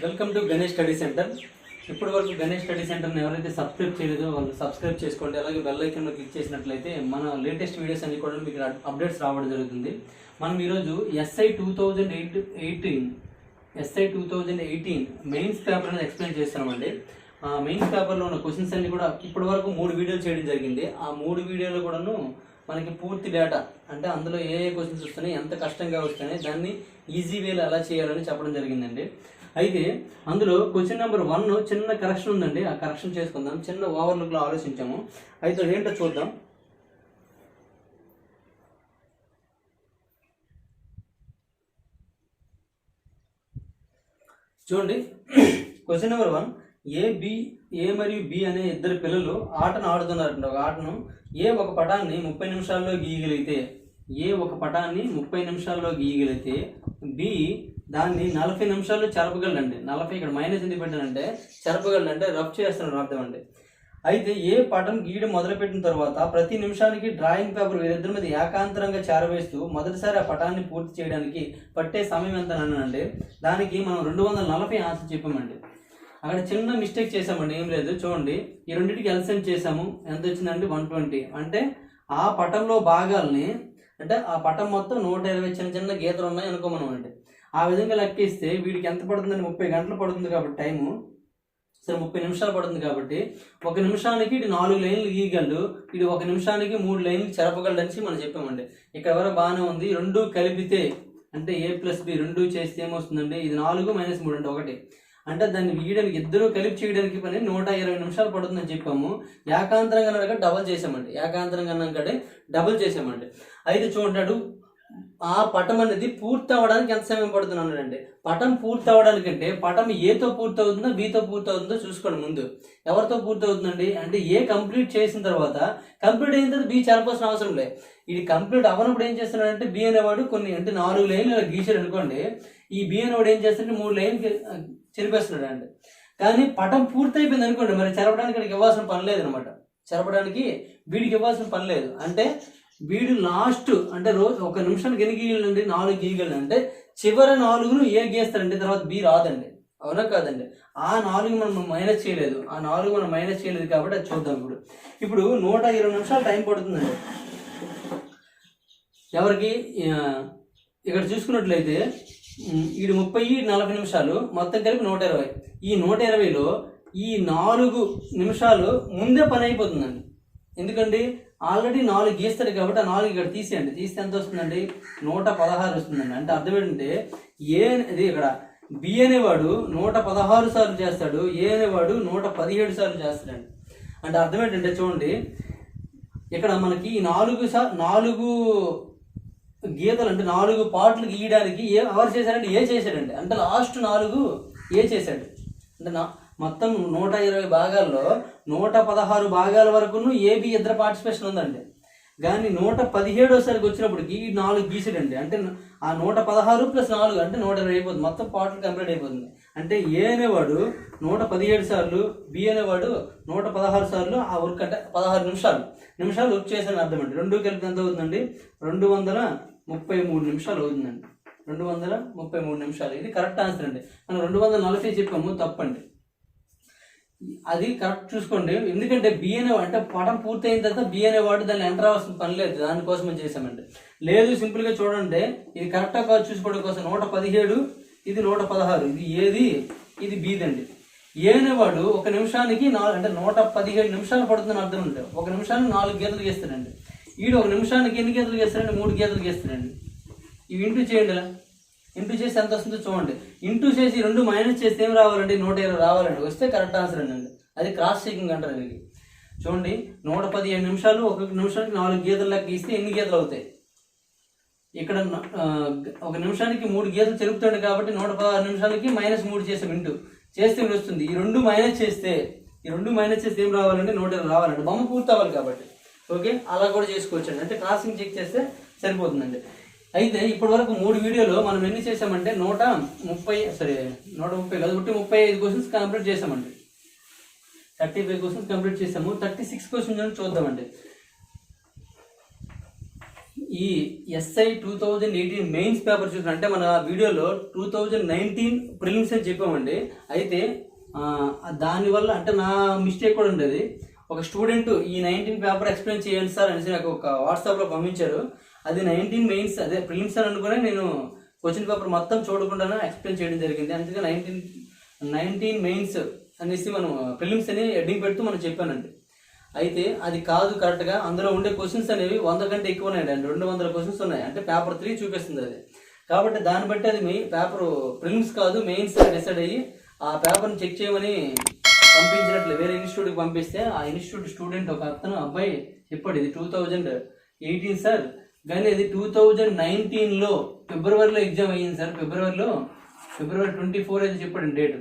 Welcome to Ganesh study centre. ఇప్పటి వరకు Ganesh study సెంటర్ని ఎవరైతే సబ్స్క్రైబ్ చేయలేదో వాళ్ళు సబ్స్క్రైబ్ చేసుకోండి. అలాగే బెల్ ఐకాన్ క్లిక్ చేసినట్లయితే మన లేటెస్ట్ వీడియోస్ అన్ని కూడా మీకు అప్డేట్స్ రావడం జరుగుతుంది. మనం ఈరోజు ఎస్ఐ 2018 మెయిన్స్ పేపర్ అనేది ఎక్స్ప్లెయిన్ చేస్తున్నామండి. మెయిన్స్ పేపర్లో ఉన్న క్వశ్చన్స్ అన్ని కూడా ఇప్పటి వరకు 3 వీడియోలు చేయడం జరిగింది. ఆ 3 వీడియోలు కూడాను మనకి పూర్తి డేటా అంటే అందులో ఏ క్వశ్చన్స్ వస్తున్నాయి, ఎంత కష్టంగా వస్తున్నాయి, దాన్ని ఈజీ వేలో ఎలా చేయాలని చెప్పడం జరిగిందండి. అయితే అందులో క్వశ్చన్ నెంబర్ 1 చిన్న కరెక్షన్ ఉందండి. ఆ కరెక్షన్ చేసుకుందాం. చిన్న ఓవర్లుక్లో ఆలోచించాము. అయితే ఏంటో చూద్దాం. చూడండి, క్వశ్చన్ నెంబర్ 1, ఏ మరియు బి అనే ఇద్దరు పిల్లలు ఆటను ఆడుతున్నారంట. ఒక ఆటను ఒక పటాన్ని 30 నిమిషాల్లో గీయగలిగితే బి దాన్ని 40 నిమిషాల్లో చెరపగలండి. 40 ఇక్కడ మైనస్ ఎందుకు పెట్టానంటే చెరపగలంటే రఫ్ చేస్తున్నాడు అర్థం అండి. అయితే ఏ పటం గీయడం మొదలుపెట్టిన తర్వాత ప్రతి నిమిషానికి డ్రాయింగ్ పేపర్ వీరిద్దరి మీద ఏకాంతరంగా చేరవేస్తూ మొదటిసారి ఆ పటాన్ని పూర్తి చేయడానికి పట్టే సమయం ఎంత అనండి. దానికి మనం 240 ఆన్సర్ చెప్పామండి. అక్కడ చిన్న మిస్టేక్ చేసామండి. ఏం లేదు, చూడండి, ఈ రెండింటికి ఎల్సిఎం చేసాము. ఎంత వచ్చిందండి? 120. అంటే ఆ పటంలో భాగాల్ని అంటే ఆ పటం మొత్తం 120 చిన్న చిన్న గీతలు ఉన్నాయి అనుకోమనం అండి. ఆ విధంగా లెక్కిస్తే వీడికి ఎంత పడుతుందండి? 30 గంటలు పడుతుంది కాబట్టి టైము. సరే, 30 నిమిషాలు పడుతుంది కాబట్టి 1 నిమిషానికి ఇటు 4 లైన్లు గీయగలడు, ఇటు 1 నిమిషానికి 3 లైన్లు చెరపగలడు అని మనం చెప్పామండి. ఇక్కడ వరకు బాగానే ఉంది. రెండు కలిపితే అంటే A+B రెండు చేస్తే ఏమొస్తుందండి? ఇది 4 - 3 అంటే 1. అంటే దాన్ని గీయడానికి ఇద్దరు కలిపి చేయడానికి పని 120 నిమిషాలు పడుతుందని చెప్పాము. ఏకాంతరంగా అన్నాడు డబల్ చేసామండి. డబల్ చేసామండి. అయితే చూడండి, ఆ పటం అనేది పూర్తి అవ్వడానికి ఎంత సమయం పడుతుంది అన్నాడండి. పటం పూర్తి అవ్వడానికి అంటే పటం ఏతో పూర్తి అవుతుందో బితో పూర్తి అవుతుందో చూసుకోండి. ముందు ఎవరితో పూర్తి అవుతుందండి అంటే ఏ కంప్లీట్ చేసిన తర్వాత, కంప్లీట్ అయిన తర్వాత బి చేరపోసిన అవసరం లేదు. ఇది కంప్లీట్ అవ్వనప్పుడు ఏం చేస్తున్నాడంటే బి అనేవాడు కొన్ని అంటే 4 లైన్లు గీసాడు అనుకోండి. ఈ బి అనేవాడు ఏం చేస్తాడంటే 3 లైన్లు చెరిపేస్తున్నాడు అండి. కానీ పటం పూర్తి అయిపోయింది అనుకోండి, మరి చెరపడానికి వీడికి ఇవ్వాల్సిన పని లేదు అనమాట. చెరపడానికి వీడికి ఇవ్వాల్సిన పని లేదు. అంటే వీడు లాస్ట్ అంటే రోజు 1 నిమిషానికి ఎన్ని గీయగలండి? 4 గీయగలండి. అంటే చివరి 4ను ఏ గీస్తారండి, తర్వాత బి రాదండి. అవునా కాదండి? ఆ 4 మనం మైనస్ చేయలేదు. కాబట్టి అది చూద్దాం. ఇప్పుడు 120 నిమిషాలు టైం పడుతుందండి ఎవరికి. ఇక్కడ చూసుకున్నట్లయితే ఈడు 30 40 నిమిషాలు మొత్తం కలిపి 120. ఈ 120లో ఈ 4 నిమిషాలు ముందే పని అయిపోతుందండి. ఎందుకండి? ఆల్రెడీ 4 గీస్తాడు కాబట్టి ఆ 4 ఇక్కడ తీసేయండి. తీస్తే ఎంత వస్తుందండి? 116 వస్తుందండి. అంటే అర్థం ఏంటంటే ఇది ఇక్కడ బి అనేవాడు 116 సార్లు చేస్తాడు, ఏ అనేవాడు 117 సార్లు చేస్తాడండి. అంటే అర్థం ఏంటంటే చూడండి, ఇక్కడ మనకి 4 గీతలు అంటే 4 పార్ట్లు గీయడానికి ఎవరు చేశారంటే ఏ చేశాడండి. అంటే లాస్ట్ 4 ఏ చేశాడు. అంటే మొత్తం 120 భాగాల్లో 116 భాగాల వరకును ఏబి ఇద్దరు పార్టిసిపేషన్ ఉందండి. కానీ 117సారికి వచ్చినప్పటికి 4 గీసాడండి. అంటే ఆ 116 + 4 అంటే 120 అయిపోతుంది. మొత్తం పార్ట్లు కంప్లీట్ అయిపోతుంది. అంటే ఏ అనేవాడు 117 సార్లు, బి అనేవాడు 116 సార్లు ఆ వర్క్ అంటే 16 నిమిషాలు వర్క్ చేశాను అర్థం అండి. రెండు కలిపి ఎంత అవుతుందండి? 233 నిమిషాలు అవుతుందండి. 233 నిమిషాలు. ఇది కరెక్ట్ ఆన్సర్ అండి. మనం 240 చెప్పాము, తప్పండి. అది కరెక్ట్ చూసుకోండి. ఎందుకంటే బి అంటే పటం పూర్తి అయిన తర్వాత బి అనేవాడు దాన్ని ఎంటర్ అవ్వాల్సిన పని లేదు. దానికోసం చేసామండి. లేదు, సింపుల్గా చూడండి, ఇది కరెక్టా కాదు చూసుకోవడం కోసం 117, ఇది 116, ఇది ఏది, ఇది బీదండి. ఏ అనేవాడు 1 నిమిషానికి అంటే 117 నిమిషాలు పడుతుందని అర్థం ఉంటుంది. 1 నిమిషానికి 4 గీతలు గీస్తాడండి. ఈడు 1 నిమిషానికి ఎన్ని గీతలు గీస్తాడండి? 3 గీతలు గీస్తాడండి. ఇవి ఇంటూ చేయండి. ఇలా ఇంటూ చేసి ఎంత వస్తుందో చూడండి. ఇంటూ చేసి 2 మైనస్ చేస్తే ఏం రావాలండి? 120 రావాలండి. వస్తే కరెక్ట్ ఆన్సర్ అండి. అది క్రాస్ చెకింగ్ అంటారు దీనికి. చూడండి, 117 నిమిషాలు 1 నిమిషానికి 4 గీతలు లెక్క గీస్తే ఎన్ని గీతలు అవుతాయి? ఇక్కడ 1 నిమిషానికి 3 గీతలు చెరుపుతాడు కాబట్టి 116 నిమిషాలకి -3 చేసాం. ఇంటూ చేస్తే వస్తుంది. ఈ 2 మైనస్ చేస్తే ఏం రావాలంటే 120 రావాలండి. బొమ్మ పూర్తి అవ్వాలి కాబట్టి. ఓకే, అలా కూడా చేసుకోవచ్చండి. అంటే క్రాసింగ్ చెక్ చేస్తే సరిపోతుందండి. అయితే ఇప్పటి వరకు 3 వీడియోలో మనం ఎన్ని చేసామంటే 130 కాదు 35 క్వశ్చన్స్ కంప్లీట్ చేసామండి. 35 క్వశ్చన్స్ కంప్లీట్ చేసాము. 36 క్వశ్చన్స్ చూద్దామండి. ఈ SI 2018 మెయిన్స్ పేపర్ చూసిన అంటే మన వీడియోలో 2019 ప్రిలిమ్స్ అని చెప్పామండి. అయితే దానివల్ల అంటే నా మిస్టేక్ కూడా ఉండేది. ఒక స్టూడెంట్ ఈ 19 పేపర్ ఎక్స్ప్లెయిన్ చేయండి సార్ అనేసి నాకు ఒక వాట్సాప్లో పంపించారు. అది 19 మెయిన్స్ అదే ప్రిలిమ్స్ అని అనుకునే నేను క్వశ్చన్ పేపర్ మొత్తం చూడకుండానే ఎక్స్ప్లెయిన్ చేయడం జరిగింది. అందుకే 19 మెయిన్స్ అనేసి మనం ప్రిలిమ్స్ అని హెడ్డింగ్ పెడుతూ మనం చెప్పానండి. అయితే అది కాదు కరెక్ట్గా. అందులో ఉండే క్వశ్చన్స్ అనేవి 100 కంటే ఎక్కువ ఉన్నాయండి. 200 క్వశ్చన్స్ ఉన్నాయి. అంటే పేపర్ 3 చూపిస్తుంది అది. కాబట్టి దాన్ని బట్టి అది పేపర్ ప్రిలిమ్స్ కాదు మెయిన్స్ డిసైడ్ అయ్యి ఆ పేపర్ని చెక్ చేయమని పంపించినట్లు వేరే ఇన్స్టిట్యూట్కి పంపిస్తే ఆ ఇన్స్టిట్యూట్ స్టూడెంట్ ఒక అబ్బాయి చెప్పాడు ఇది 2018 సార్, కానీ ఇది 2019లో ఫిబ్రవరిలో ఎగ్జామ్ అయ్యింది సార్. ఫిబ్రవరి 24 అయితే చెప్పాడు డేట్.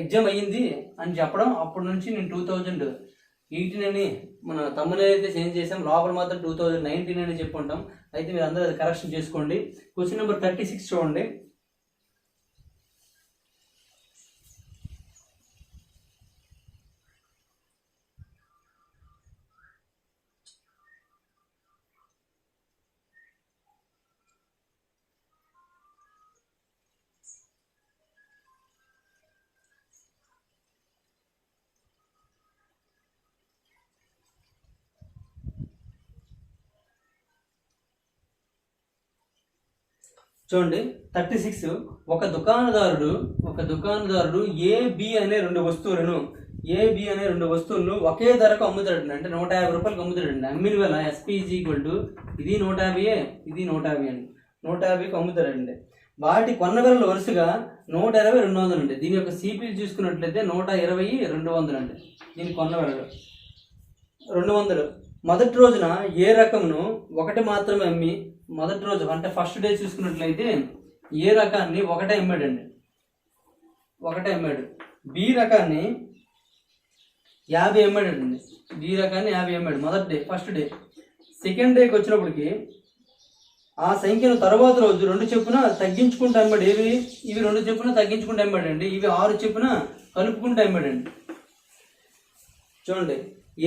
ఎగ్జామ్ అయ్యింది అని చెప్పడం. అప్పటి నుంచి నేను 2018 అని మన తమ్ముని అయితే చేంజ్ చేసాం. లోపల మాత్రం 2019 అని చెప్పుకుంటాం. అయితే మీరు అందరూ అది కరెక్షన్ చేసుకోండి. క్వశ్చన్ నెంబర్ 36 చూడండి. చూడండి 36. ఒక దుకాణదారుడు AB అనే రెండు వస్తువులను ఒకే ధరకు అమ్ముతాడండి. అంటే 150 రూపాయలకు అమ్ముతాడండి. అమ్మిన వేళ SPG ఇది 150, ఇది 150 అండి. 150కి అమ్ముతాడండి. వాటి కొన్న వేళలు వరుసగా 120, 200 అండి. దీని యొక్క CPలు చూసుకున్నట్లయితే 120, 200 అండి. దీని కొన్న వేళలు 200. మొదటి రోజున ఏ రకమును ఒకటి మాత్రమే అమ్మి మొదటి రోజు అంటే ఫస్ట్ డే చూసుకున్నట్లయితే ఏ రకాన్ని ఒకటే అమ్మాడు. బి రకాన్ని 50 అమ్మాడండి. బి రకాన్ని 50 అమ్మాడు మొదటి డే ఫస్ట్ డే. సెకండ్ డేకి వచ్చినప్పటికి ఆ సంఖ్యను తర్వాత రోజు 2 చెప్పున తగ్గించుకుంటూ అమ్మాడు. ఇవి 2 చెప్పున తగ్గించుకుంటూ అమ్మాడండి. ఇవి 6 చెప్పున కలుపుకుంటూ అమ్మాడండి. చూడండి,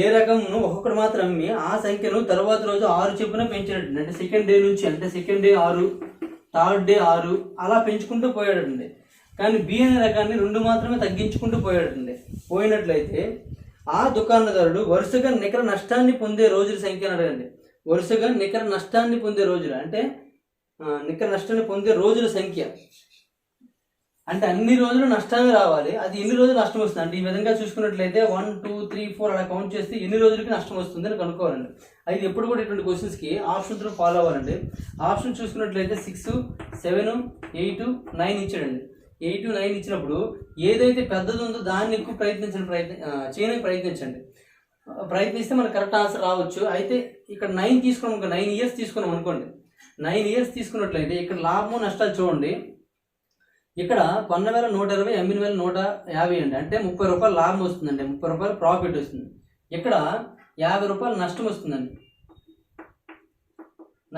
ఏ రకమును ఒక్కొక్కటి మాత్రం అమ్మి ఆ సంఖ్యను తర్వాత రోజు 6 చెప్పున పెంచాడండి. అంటే సెకండ్ డే నుంచి అంటే సెకండ్ డే 6, థర్డ్ డే 6 అలా పెంచుకుంటూ పోయాడండి. కానీ బి అనే రకాన్ని 2 మాత్రమే తగ్గించుకుంటూ పోయాడండి. పోయినట్లయితే ఆ దుకాణదారుడు వరుసగా నికర నష్టాన్ని పొందే రోజుల సంఖ్య అడగండి. వరుసగా నికర నష్టాన్ని పొందే రోజులు అంటే నికర నష్టాన్ని పొందే రోజుల సంఖ్య అంటే అన్ని రోజులు నష్టాన్ని రావాలి. అది ఎన్ని రోజులు నష్టం వస్తుంది అంటే ఈ విధంగా చూసుకున్నట్లయితే 1, 2, 3, 4 అలా కౌంట్ చేస్తే ఎన్ని రోజులకి నష్టం వస్తుంది అని కనుక్కోవాలండి. అయితే ఎప్పుడు కూడా ఇటువంటి క్వశ్చన్స్కి ఆప్షన్స్లో ఫాలో అవ్వాలండి. ఆప్షన్ చూసుకున్నట్లయితే 6, 7, 8, 9 ఇచ్చాడండి. 8, 9 ఇచ్చినప్పుడు ఏదైతే పెద్దది ఉందో దాన్ని ఎక్కువ చేయడానికి ప్రయత్నిస్తే మనకు కరెక్ట్ ఆన్సర్ రావచ్చు. అయితే ఇక్కడ 9 తీసుకున్నాం, 9 ఇయర్స్ తీసుకున్నాం అనుకోండి. 9 ఇయర్స్ తీసుకున్నట్లయితే ఇక్కడ లాభము నష్టాలు చూడండి. ఇక్కడ కొన్న వేల 120, అమ్మిన వేల 150 అండి. అంటే 30 రూపాయలు లాభం వస్తుందండి. 30 రూపాయలు ప్రాఫిట్ వస్తుంది. ఇక్కడ 50 రూపాయలు నష్టం వస్తుందండి.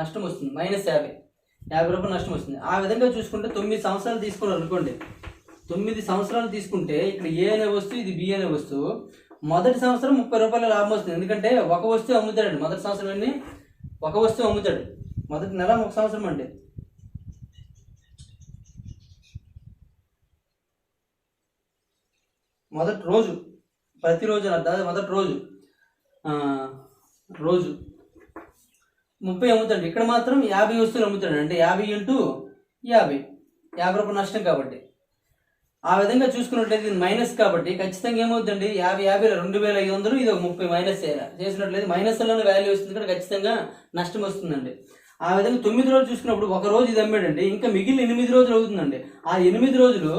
నష్టం వస్తుంది -50 రూపాయలు నష్టం వస్తుంది. ఆ విధంగా చూసుకుంటే 9 సంవత్సరాలు తీసుకున్నారు అనుకోండి. 9 సంవత్సరాలు తీసుకుంటే ఇక్కడ ఏ అనే వస్తువు, ఇది బి అనే వస్తువు. మొదటి సంవత్సరం 30 రూపాయల లాభం వస్తుంది. ఎందుకంటే ఒక వస్తువు అమ్ముతాడండి. మొదటి సంవత్సరం అన్ని ఒక వస్తువు అమ్ముతాడు. మొదటి నెల 1 సంవత్సరం అండి. మొదటి రోజు ప్రతిరోజు మొదటి రోజు 30 అమ్ముతాడు. ఇక్కడ మాత్రం 50 వస్తువులు అమ్ముతాడు. అంటే 50 × 50 రూపాయలు నష్టం. కాబట్టి ఆ విధంగా చూసుకున్నట్లయితే ఇది మైనస్ కాబట్టి ఖచ్చితంగా ఏమవుతుందండి 50 2500 ఇది 30 మైనస్ చేసినట్లయితే మైనస్లోనే వాల్యూ వస్తుంది. ఇక్కడ ఖచ్చితంగా నష్టం వస్తుందండి. ఆ విధంగా 9 రోజులు చూసుకున్నప్పుడు ఒక రోజు ఇది అమ్మాడండి. ఇంకా మిగిలిన 8 రోజులు అవుతుందండి. ఆ 8 రోజులు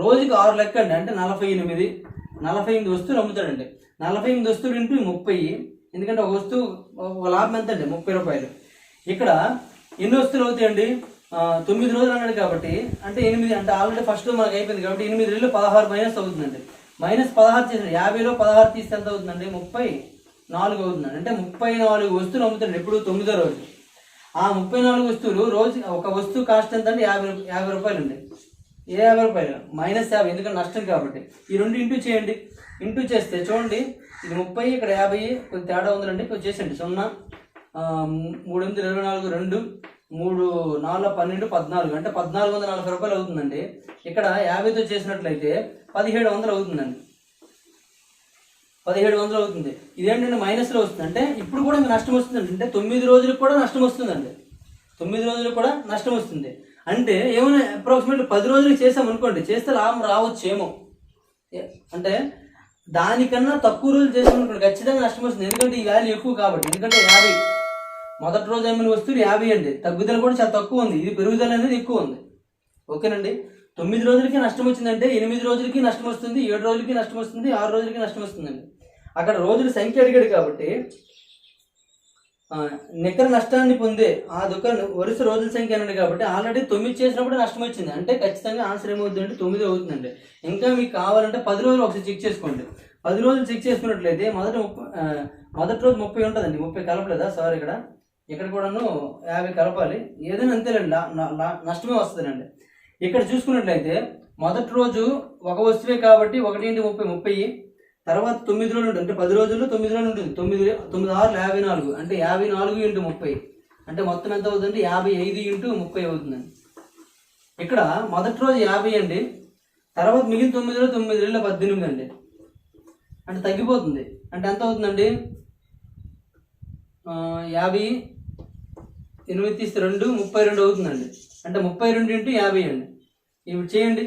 రోజుకి 6 లెక్క అండి. అంటే 48 వస్తువులు అమ్ముతాడండి. 48 వస్తువులు × 30. ఎందుకంటే ఒక వస్తువు ఒక లాభం ఎంత అండి 30 రూపాయలు. ఇక్కడ ఎన్ని వస్తువులు అవుతాయండి 9 రోజులు అన్నాడు కాబట్టి అంటే 8 అంటే ఆల్రెడీ ఫస్ట్ మనకు అయిపోయింది కాబట్టి 8 రెళ్ళు 16 మైనస్ అవుతుందండి. -16 చేసిన 50లో 16 తీస్తే ఎంత అవుతుందండి 34 అవుతుందండి. అంటే 34 వస్తువులు అమ్ముతాడు ఎప్పుడు 9వ రోజు. ఆ 34 వస్తువులు రోజు ఒక వస్తువు కాస్ట్ ఎంత అంటే 50 రూపాయలు అండి. 50 రూపాయలు -50 ఎందుకంటే నష్టం కాబట్టి. ఈ 2 ఇంటూ చేయండి. ఇంటూ చేస్తే చూడండి ఇది 30 ఇక్కడ 50 కొంచెం తేడా ఉందండి. కొంచెం చేసండి 0 3 8 24 2 3 4 12 14 అంటే 1440 రూపాయలు అవుతుందండి. ఇక్కడ 50తో చేసినట్లయితే 1700 అవుతుందండి. 1700 అవుతుంది. ఇదేంటంటే మైనస్లో వస్తుంది, అంటే ఇప్పుడు కూడా ఇంకా నష్టం వస్తుందండి. అంటే 9 రోజులకు కూడా నష్టం వస్తుందండి. 9 రోజులకు కూడా నష్టం వస్తుంది. అంటే ఏమైనా అప్రాక్సిమేట్లీ 10 రోజులకు చేసామనుకోండి, చేస్తే లాభం రావచ్చేమో. అంటే దానికన్నా తక్కువ రోజులు చేసామనుకోండి ఖచ్చితంగా నష్టం వస్తుంది. ఎందుకంటే ఈ వాల్యూ ఎక్కువ కాబట్టి. ఎందుకంటే 50 మొదటి రోజు అమ్మిన వస్తువులు 50 అండి. తగ్గుదల కూడా చాలా తక్కువ ఉంది, ఇది పెరుగుదల అనేది ఎక్కువ ఉంది. ఓకేనండి. 9 రోజులకి నష్టం వచ్చిందంటే 8 రోజులకి నష్టం వస్తుంది, 7 రోజులకి నష్టం వస్తుంది, 6 రోజులకి నష్టం వస్తుందండి. అక్కడ రోజుల సంఖ్య అడిగాడు కాబట్టి నికర నష్టాన్ని పొందే ఆ దుకాణం వరుస రోజుల సంఖ్య అన్నాడు కాబట్టి ఆల్రెడీ 9 చేసినప్పుడు నష్టం వచ్చింది. అంటే ఖచ్చితంగా ఆన్సర్ ఏమవుతుందంటే 9 అవుతుందండి. ఇంకా మీకు కావాలంటే 10 రోజులు ఒకసారి చెక్ చేసుకోండి. 10 రోజులు చెక్ చేసుకున్నట్లయితే మొదటి రోజు 30 ఉంటుందండి. 30 కలపలేదా సార్? ఇక్కడ కూడాను 50 కలపాలి. ఏదైనా అంతేనండి, నష్టమే వస్తుందండి. ఇక్కడ చూసుకున్నట్లయితే మొదటి రోజు ఒక వస్తువే కాబట్టి 1 × 30 30. తర్వాత 9 రోజులు ఉంటుంది, అంటే 10 రోజుల్లో 9 రోజులు ఉంటుంది. 9 9 6 54, అంటే 54 × 30 అంటే మొత్తం ఎంత అవుతుంది? 55 × 30 అవుతుందండి. ఇక్కడ మొదటి రోజు 50 అండి. తర్వాత మిగిలిన 9 రోజులు 9 రోజుల 18 అండి. అంటే తగ్గిపోతుంది. అంటే ఎంత అవుతుందండి? 50 8 తీస్తే 2 32 అవుతుందండి. అంటే 32 × 50 అండి. ఇప్పుడు చేయండి,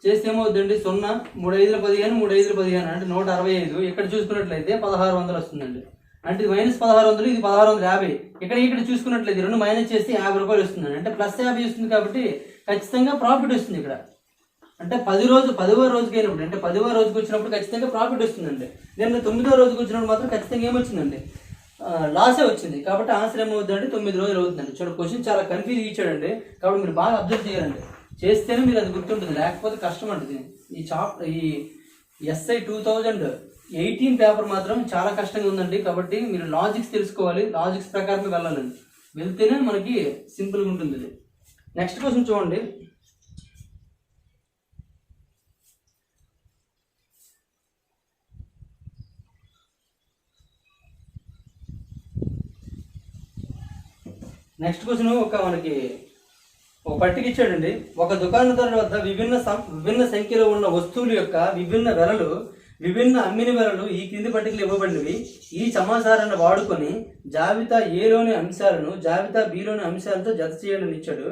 చేస్తే ఏమవుతుందండి? 0 3 5 15 3 5 15 అంటే 165. ఇక్కడ చూసుకున్నట్లయితే 1600 వస్తుందండి. అంటే ఇది -1600, ఇది 1650. ఇక్కడ చూసుకున్నట్లయితే 2 మైనస్ చేస్తే 50 రూపాయలు వస్తుందండి. అంటే +50 వస్తుంది కాబట్టి ఖచ్చితంగా ప్రాఫిట్ వస్తుంది ఇక్కడ. అంటే 10వ రోజుకి అయినప్పుడు, అంటే 10వ రోజుకి వచ్చినప్పుడు ఖచ్చితంగా ప్రాఫిట్ వస్తుందండి. నేను 9వ రోజుకి వచ్చినప్పుడు మాత్రం ఖచ్చితంగా ఏమొచ్చిందండి? లాసే వచ్చింది. కాబట్టి ఆన్సర్ ఏమవుతుందంటే 9 రోజులు అవుతుందండి. చూడండి, క్వశ్చన్ చాలా కన్ఫ్యూజ్ ఇచ్చాడండి. కాబట్టి మీరు బాగా అబ్జర్వ్ చేయాలండి, చేస్తేనే మీరు అది గుర్తుంటుంది, లేకపోతే కష్టం అంటుంది. ఈ SI 2018 పేపర్ మాత్రం చాలా కష్టంగా ఉందండి. కాబట్టి మీరు లాజిక్స్ తెలుసుకోవాలి, లాజిక్స్ ప్రకారమే వెళ్ళాలండి. వెళ్తేనే మనకి సింపుల్గా ఉంటుంది ఇది. నెక్స్ట్ క్వశ్చన్ చూడండి. నెక్స్ట్ క్వశ్చన్ మనకి ఒక పట్టిక ఇచ్చాడండి. ఒక దుకాణదారుల వద్ద విభిన్న సంఖ్యలో ఉన్న వస్తువుల యొక్క విభిన్న అమ్మిన వెలలు ఈ కింది పట్టికలు ఇవ్వబడినవి. ఈ సమాచారాన్ని వాడుకొని జాబితా ఏలోని అంశాలను జాబితా బిలోని అంశాలతో జత చేయాలని ఇచ్చాడు.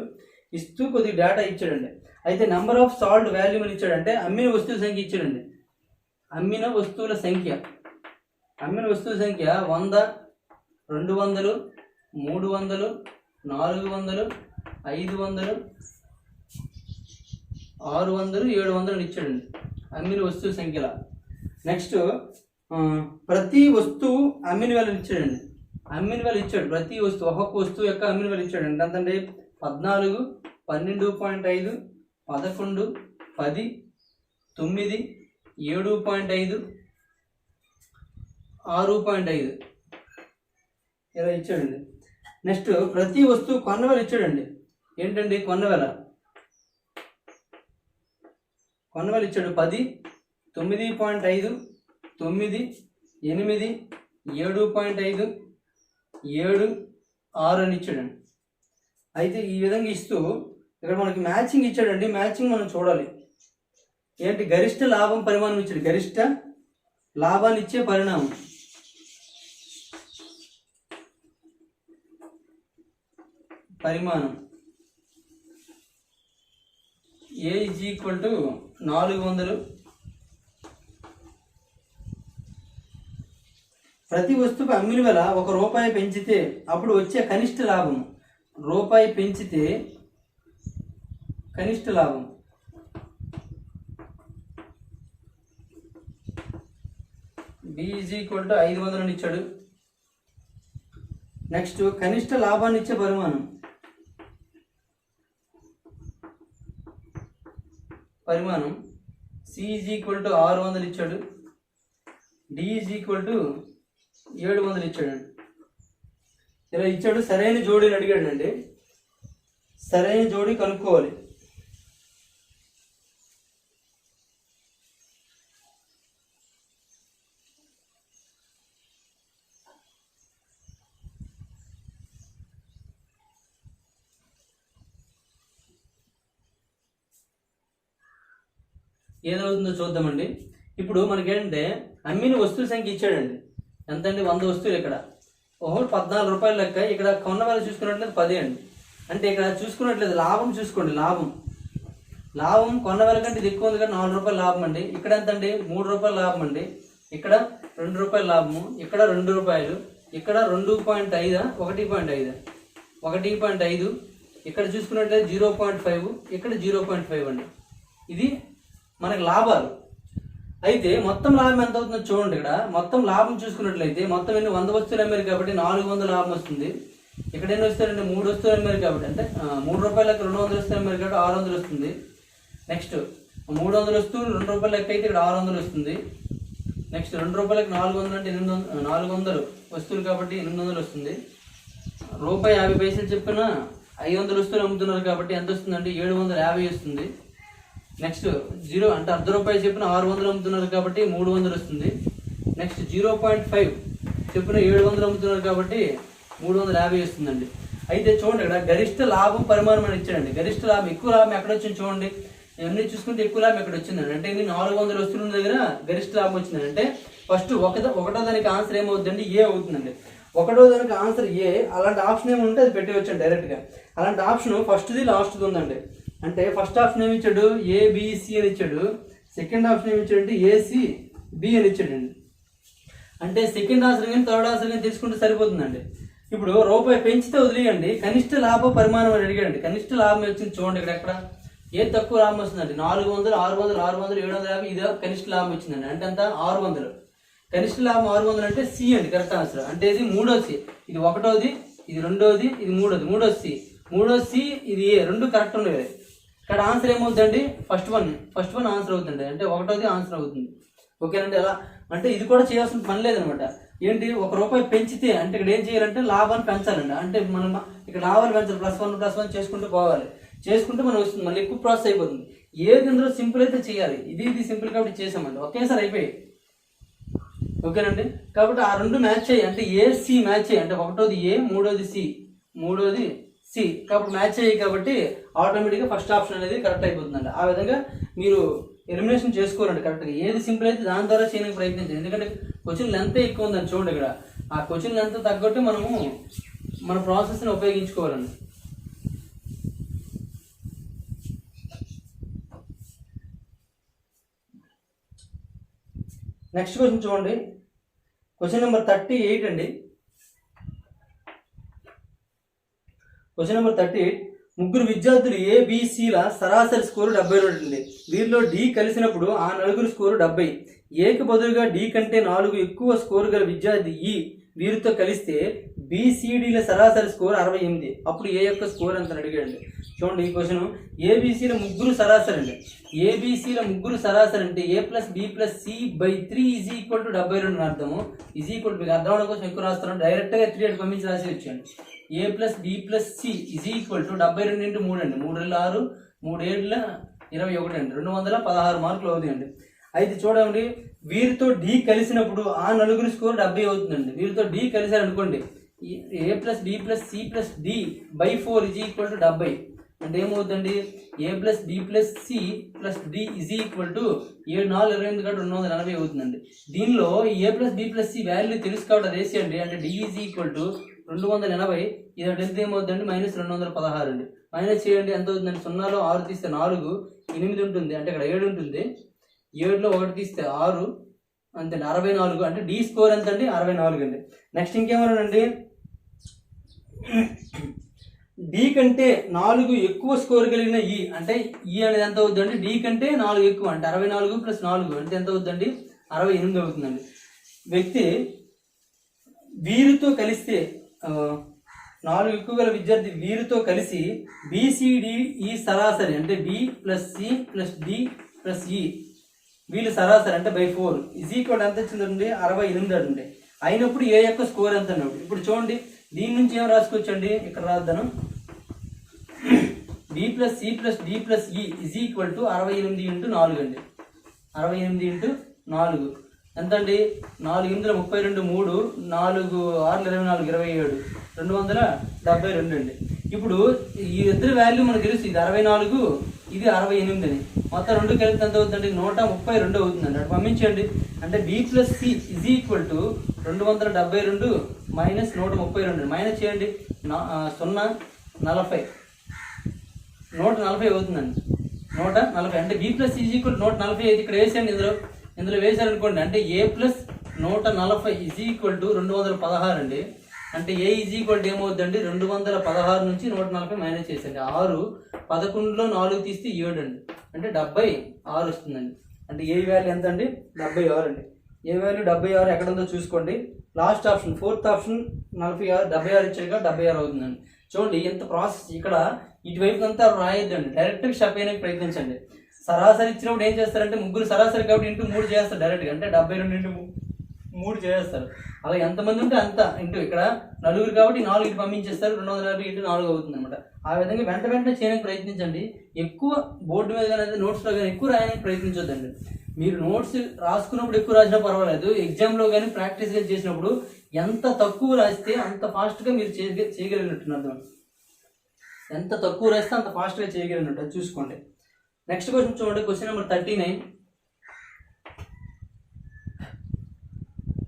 ఇస్తూ కొద్ది డేటా ఇచ్చాడండి. అయితే నెంబర్ ఆఫ్ సాల్డ్ వాల్యూమ్ అని ఇచ్చాడంటే అమ్మిన వస్తువుల సంఖ్య ఇచ్చాడండి. అమ్మిన వస్తువుల సంఖ్య 100 200 300 400 500 600 700 అని ఇచ్చాడండి అమ్మిన వస్తువు సంఖ్యల. నెక్స్ట్ ప్రతి వస్తువు అమ్మిన వేలను ఇచ్చాడండి. అమ్మిన వేలు ఇచ్చాడు. ప్రతి వస్తువు, ఒక్కొక్క వస్తువు యొక్క అమ్మిన వేలు ఇచ్చాడండి. ఎంతంటే 14 12.5 11 10 9 7.5 6.5 ఇలా ఇచ్చాడండి. నెక్స్ట్ ప్రతి వస్తువు కొన్నవేల ఇచ్చాడండి. ఏంటండి కొన్నవేల ఇచ్చాడు. 10 9.5 9 8 7.5 7 6 అని ఇచ్చాడండి. అయితే ఈ విధంగా ఇస్తూ ఇక్కడ మనకి మ్యాచింగ్ ఇచ్చాడండి. మ్యాచింగ్ మనం చూడాలి. ఏంటి? గరిష్ట లాభం పరిమాణం ఇచ్చాడు. గరిష్ట లాభాన్ని ఇచ్చే పరిమాణం A = 400. ప్రతి వస్తువుకు అమ్మిన వేల ₹1 పెంచితే అప్పుడు వచ్చే కనిష్ట లాభం రూపాయి పెంచితే కనిష్ట లాభం B = 500 అని ఇచ్చాడు. నెక్స్ట్ కనిష్ట లాభాన్ని ఇచ్చే పరిమాణం C = 600 ఇచ్చాడు. D = 700 ఇచ్చాడండి. ఇలా ఇచ్చాడు. సరైన జోడీని అడిగాడండి. సరైన జోడీ కనుక్కోవాలి. ఏదవుతుందో చూద్దామండి. ఇప్పుడు మనకేంటంటే అమ్మిన వస్తువుల సంఖ్య ఇచ్చాడండి. ఎంతండి? 100 వస్తువులు. ఇక్కడ ఒకటి 14 రూపాయలు లెక్క. ఇక్కడ కొన్న వేళ చూసుకున్నట్లయితే 10 అండి. అంటే ఇక్కడ చూసుకున్నట్లేదు లాభం చూసుకోండి. లాభం కొన్న వేళ కంటే ఇది ఎక్కువ ఉంది కానీ 4 రూపాయలు లాభం అండి. ఇక్కడ ఎంత అండి? 3 రూపాయలు లాభం అండి. ఇక్కడ 2 రూపాయలు లాభము, ఇక్కడ 2 రూపాయలు, ఇక్కడ 2.5 1.5, ఇక్కడ చూసుకున్నట్లయితే 0.5, ఇక్కడ 0.5 అండి. ఇది మనకి లాభాలు. అయితే మొత్తం లాభం ఎంత అవుతుందో చూడండి. ఇక్కడ మొత్తం లాభం చూసుకున్నట్లయితే మొత్తం ఎన్ని 100 వస్తువులు అమ్మారు కాబట్టి 400 లాభం వస్తుంది. ఇక్కడ ఎన్ని వస్తాయంటే 3 వస్తువులు అమ్మారు కాబట్టి, అంటే 3 రూపాయలకి 200 వస్తువులు అమ్మారు కాబట్టి 600 వస్తుంది. నెక్స్ట్ 300 వస్తువులు 2 రూపాయల లెక్క అయితే ఇక్కడ 600 వస్తుంది. నెక్స్ట్ 2 రూపాయలకి 400 అంటే 400 వస్తువులు కాబట్టి 800 వస్తుంది. రూపాయి 50 పైసలు చెప్పిన 500 వస్తువులు అమ్ముతున్నారు కాబట్టి ఎంత వస్తుందంటే 750 వస్తుంది. నెక్స్ట్ 0 అంటే అర్ధ రూపాయి చెప్పిన 600 అమ్ముతున్నారు కాబట్టి 300 వస్తుంది. నెక్స్ట్ 0.5 చెప్పిన 700 అమ్ముతున్నారు కాబట్టి 350 వస్తుందండి. అయితే చూడండి ఇక్కడ గరిష్ట లాభం పరిమాణం అని ఇచ్చాడండి. గరిష్ట లాభం, ఎక్కువ లాభం ఎక్కడ వచ్చింది చూడండి. ఇవన్నీ చూసుకుంటే ఎక్కువ లాభం ఎక్కడ వచ్చిందండి అంటే ఇది 400 వస్తువుల దగ్గర గరిష్ట లాభం వచ్చిందండి. అంటే ఫస్ట్ ఒకటో దానికి ఆన్సర్ ఏమవుతుందండి? ఏ అవుతుందండి. ఒకటో దానికి ఆన్సర్ ఏ. అలాంటి ఆప్షన్ ఏమి ఉంటే అది పెట్టి వచ్చాడు డైరెక్ట్గా. అలాంటి ఆప్షన్ ఫస్ట్ది లాస్ట్ది ఉందండి. అంటే ఫస్ట్ ఆప్షన్ ఏమి ఇచ్చాడు? ఏబిసి అని ఇచ్చాడు. సెకండ్ ఆప్షన్ ఏమి ఇచ్చాడంటే ఏసి బి అని ఇచ్చాడండి. అంటే సెకండ్ ఆన్సర్ కానీ థర్డ్ ఆన్సర్ కానీ తీసుకుంటే సరిపోతుందండి. ఇప్పుడు రూపాయి పెంచితే వదిలేయండి. కనిష్ట లాభ పరిమాణం అని అడిగాడండి. కనిష్ట లాభం వచ్చింది చూడండి. ఇక్కడ ఎక్కడ ఏది తక్కువ లాభం వస్తుందండి? 400, 600, 750 ఇది కనిష్ట లాభం వచ్చిందండి. అంటే అంత 600. కనిష్ట లాభం 600 అంటే సి అండి కరెక్ట్ ఆన్సర్. అంటే ఇది 3వ సి, ఇది 1వది, ఇది 2వది, ఇది 3వది. 3వ సి, ఇది ఏ. 2 కరెక్ట్ ఉండేవి. ఇక్కడ ఆన్సర్ ఏమవుతుందండి? ఫస్ట్ వన్ ఆన్సర్ అవుతుంది. అంటే 1వది ఆన్సర్ అవుతుంది. ఓకేనండి. అలా అంటే ఇది కూడా చేయాల్సిన పని లేదనమాట. ఏంటి? 1 రూపాయి పెంచితే అంటే ఇక్కడ ఏం చేయాలంటే లాభాన్ని పెంచాలండి. అంటే మనం ఇక్కడ లాభాలు పెంచాలి. +1 చేసుకుంటూ పోవాలి. చేసుకుంటే మనం వస్తుంది. మళ్ళీ ఎక్కువ ప్రాసెస్ అయిపోతుంది. ఏది ఇందులో సింపుల్ అయితే చేయాలి. ఇది సింపుల్ కాబట్టి చేసామండి. ఒకేసారి అయిపోయి. ఓకేనండి. కాబట్టి ఆ 2 మ్యాచ్ అయ్యి అంటే ఏసి మ్యాచ్ అయ్యి అంటే 1వది ఏ, 3వది సి కాబట్టి మ్యాచ్ అయ్యి కాబట్టి ఆటోమేటిక్గా ఫస్ట్ ఆప్షన్ అనేది కరెక్ట్ అయిపోతుందండి. ఆ విధంగా మీరు ఎలిమినేషన్ చేసుకోవాలండి కరెక్ట్గా. ఏది సింపుల్ అయితే దాని ద్వారా చేయడానికి ప్రయత్నించండి. ఎందుకంటే క్వశ్చన్ లెంత్ ఎక్కువ ఉందని చూడండి. ఇక్కడ ఆ క్వశ్చన్ లెంత్ తగ్గట్టు మనము మన ప్రాసెస్ని ఉపయోగించుకోవాలండి. నెక్స్ట్ క్వశ్చన్ చూడండి. క్వశ్చన్ నెంబర్ 38 అండి. Question number 38. ముగ్గురు విద్యార్థులు ఏబిసిల సరాసరి స్కోరు 72 అండి. వీరిలో డి కలిసినప్పుడు ఆ నలుగురు స్కోరు 70. ఏకి బదులుగా డి కంటే 4 ఎక్కువ స్కోరు గల విద్యార్థి ఈ వీరితో కలిస్తే బిసిడిల సరాసరి స్కోర్ 68. అప్పుడు ఏ యొక్క స్కోర్ ఎంత అడిగాడండి. చూడండి ఈ క్వశ్చన్. ఏబిసిల ముగ్గురు సరాసరి అండి. ఏబిసిల ముగ్గురు సరాసరి అంటే A+B+C/3 = 72 అని అర్థము. మీకు అర్థం అవడం కోసం ఎక్కువ రాస్తాను. డైరెక్ట్గా 3 అని పంపించి రాసి వచ్చాను. A+B+C = 72 × 3 అండి. 3 × 6, 3 7 21 అండి. 216 మార్కులు అవుతాయండి. అయితే చూడండి, వీరితో డి కలిసినప్పుడు ఆ నలుగురి స్కోర్ 70 అవుతుందండి. వీరితో డి కలిసారు అనుకోండి, A+B+C+D/4 = 70. అంటే ఏమవుతుందండి? A+B+C+D = 7 4 28 కాబట్టి 240 అవుతుందండి. దీనిలో A+B+C వాల్యూ తెలుసు కాబట్టి అది వేసేయండి. అంటే D = 280. ఇది ఎంత ఏమవుతుందండి? -216 అండి. మైనస్ చేయండి, ఎంత అవుతుందండి? 0లో 6 తీస్తే 4, 8 ఉంటుంది. అంటే ఇక్కడ 7 ఉంటుంది. 7లో 1 తీస్తే 6 అంతే, 64. అంటే డి స్కోర్ ఎంత అండి? 64 అండి. నెక్స్ట్ ఇంకేమన్నానండి? డి కంటే 4 ఎక్కువ స్కోర్ కలిగిన ఈ అంటే ఈ అనేది ఎంత అవుతుందండి? డి కంటే 4 ఎక్కువ అంటే 64 + 4 అంటే ఎంత అవుతుందండి? 68 అవుతుందండి. వ్యక్తి వీరితో కలిస్తే 4 ఎక్కువ గల విద్యార్థి వీరితో కలిసి బిసిడి ఈ సరాసరి అంటే B+C+D+E వీళ్ళు సరాసరి అంటే /4 ఎంత వచ్చిందండి? 68 అండి. అయినప్పుడు ఏ యొక్క స్కోర్ ఎంత అన్నప్పుడు ఇప్పుడు చూడండి, దీని నుంచి ఏం రాసుకోవచ్చండి? ఇక్కడ రాద్దాను. B+C+D+E = 68 × 4 అండి. 68 × 4 ఎంత అండి? 4 8 32, 3 4 6 24 27 272 అండి. ఇప్పుడు ఈ ఇద్దరు వాల్యూ మనకు తెలుసు. ఇది 64, ఇది 68 అని. మొత్తం రెండు కలిపి ఎంత అవుతుందండి? 132 అవుతుందండి. అటు పంపించండి. అంటే B + C is equal to 272 minus 132. Minus చేయండి. 0 40 140 అవుతుందండి. 140 అంటే B + C ఈజ్ ఈక్వల్ 140 అయితే ఇక్కడ వేసేయండి. ఇందులో వేసారనుకోండి. అంటే A + 140 ఈజ్ ఈక్వల్ టు 216 అండి. అంటే A ఈజ్ ఈక్వల్ టు ఏమవుతుందండి? 216 నుంచి 140 మైనస్ చేసేయండి. 6 11లో 4 తీస్తే 7 అండి. అంటే 76 వస్తుందండి. అంటే ఏ వాల్యూ ఎంత అండి? 76 అండి. ఏ వాల్యూ 76 ఎక్కడ ఉందో చూసుకోండి. లాస్ట్ ఆప్షన్, ఫోర్త్ ఆప్షన్ 46, 76 ఇచ్చాక 76 అవుతుందండి. చూడండి ఎంత ప్రాసెస్. ఇక్కడ ఇటువైపు అంతా రాయొద్దండి, డైరెక్ట్గా స్టెప్ చేయడానికి ప్రయత్నించండి. సరాసరి ఇచ్చినప్పుడు ఏం చేస్తారంటే ముగ్గురు సరాసరి కాబట్టి ఇంటూ 3 చేస్తారు డైరెక్ట్గా. అంటే 72 ఇంటూ 3 చేస్తారు. అలా ఎంతమంది ఉంటే అంత ఇంటూ ఇక్కడ నలుగురు కాబట్టి 4 ఇటు పంపించేస్తారు. 240 ఇంటూ 4 అవుతుంది అనమాట. ఆ విధంగా వెంటనే చేయడానికి ప్రయత్నించండి. ఎక్కువ బోర్డు మీద కానీ నోట్స్లో కానీ ఎక్కువ రాయడానికి ప్రయత్నించొద్దండి. మీరు నోట్స్ రాసుకున్నప్పుడు ఎక్కువ రాసినా పర్వాలేదు. ఎగ్జామ్లో కానీ ప్రాక్టీస్గా చేసినప్పుడు ఎంత తక్కువ రాస్తే అంత ఫాస్ట్గా మీరు చేయగలిగినట్టు. ఎంత తక్కువ రాస్తే అంత ఫాస్ట్గా చేయగలిగినట్టు. అది చూసుకోండి. నెక్స్ట్ క్వశ్చన్ చూడండి. Question number 39.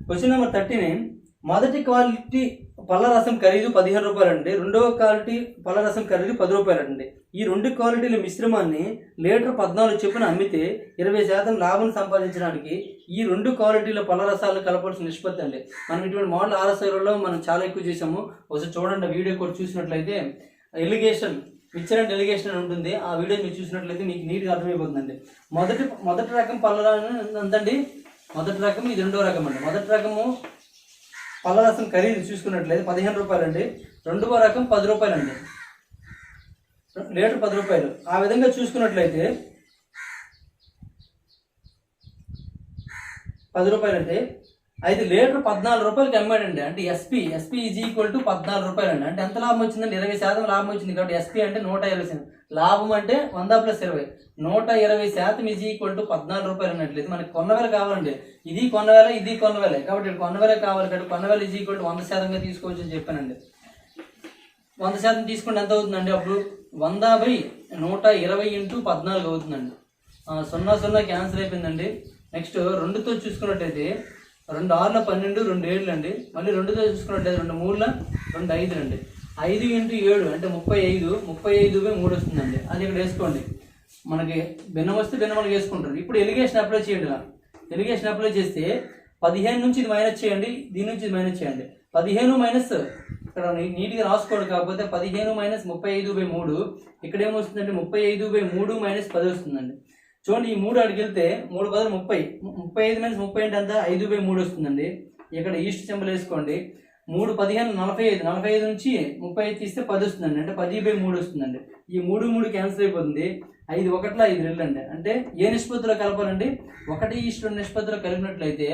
Question number 39. మొదటి క్వాలిటీ పళ్ళ రసం ఖరీదు 15 రూపాయలు అండి. రెండవ క్వాలిటీ పళ్ళ రసం ఖరీదు 10 రూపాయలు అండి. ఈ రెండు క్వాలిటీల మిశ్రమాన్ని లీటర్ 14 చొప్పున అమ్మితే 20% లాభం సంపాదించడానికి ఈ రెండు క్వాలిటీల పళ్ళ రసాలు కలపాల్సిన నిష్పత్తి అండి. మనం ఇటువంటి మోడల్ RSIలో మనం చాలా ఎక్కువ చేసాము. ఒకసారి చూడండి. వీడియో కూడా చూసినట్లయితే ఎలిగేషన్, మిక్చర్ అండ్ ఎలిగేషన్ అని ఉంటుంది. ఆ వీడియో మీరు చూసినట్లయితే మీకు నీట్గా అర్థమైపోతుందండి. మొదటి రకం పళ్ళ ఎంతండి? మొదటి రకం, ఇది రెండో రకం అండి. మొదటి రకము పళ్ళ రసం ఖరీదు చూసుకున్నట్లయితే 15 రూపాయలు అండి. రెండవ రకం 10 రూపాయలు అండి. లీటర్ 10 రూపాయలు. ఆ విధంగా చూసుకున్నట్లయితే 10 రూపాయలు అంటే 5 లీటర్ 14 రూపాయలకి అమ్మాడండి. అంటే ఎస్పీ ఈజ్ ఈక్వల్ టు 14 రూపాయలు అండి. అంటే ఎంత లాభం వచ్చిందండి? 20% లాభం వచ్చింది. కాబట్టి ఎస్పీ అంటే 120%. లాభం అంటే 100 + 20, 120% ఈజ్ ఈక్వల్ టు 14 రూపాయలు అన్నట్లయితే మనకి కొన్నవేల కావాలండి. ఇది కొన్నవేల, ఇది కొన్నవేల. కాబట్టి కొన్నవేల కావాలి కాబట్టి కొన్నవేల ఈజ్ ఈక్వల్ టు 100%గా తీసుకోవచ్చు అని చెప్పానండి. 100% తీసుకుంటే ఎంత అవుతుందండి? అప్పుడు 100/120 ఇంటూ 14 అవుతుందండి. 0 క్యాన్సిల్ అయిపోయిందండి. నెక్స్ట్ 2తో చూసుకున్నట్టయితే 2 6 12, 2 7 అండి. మళ్ళీ 2తో చూసుకున్నట్లయితే 2 3 2 5 అండి. 5 ఇంటూ 7 అంటే 35, 35/3 వస్తుందండి. అది ఇక్కడ వేసుకోండి. మనకి భిన్నం వస్తే భిన్నమలుగా వేసుకుంటారు. ఇప్పుడు ఎలిగేషన్ అప్లై చేయండి. ఎలిగేషన్ అప్లై చేస్తే 15 నుంచి ఇది మైనస్ చేయండి, దీని నుంచి ఇది మైనస్ చేయండి. 15 మైనస్ ఇక్కడ నీట్గా రాసుకోండి. కాకపోతే 15 - 35/3 ఇక్కడ ఏమొస్తుందంటే 35/3 - 10 వస్తుందండి. చూడండి, ఈ 3 అడిగి వెళ్తే 3 × 10 30. 35 - 30 అంటే ఎంత? 5/3 వస్తుందండి. ఇక్కడ ఈస్ట్ సింబల్ వేసుకోండి. 3 15 45. 45 నుంచి 35 తీస్తే 10 వస్తుందండి. అంటే 10/3 వస్తుందండి. ఈ 3 క్యాన్సిల్ అయిపోతుంది. 5 1 5 2 అండి. అంటే ఏ నిష్పత్తిలో కలపాలండి? 1:2 నిష్పత్తిలో కలిపినట్లయితే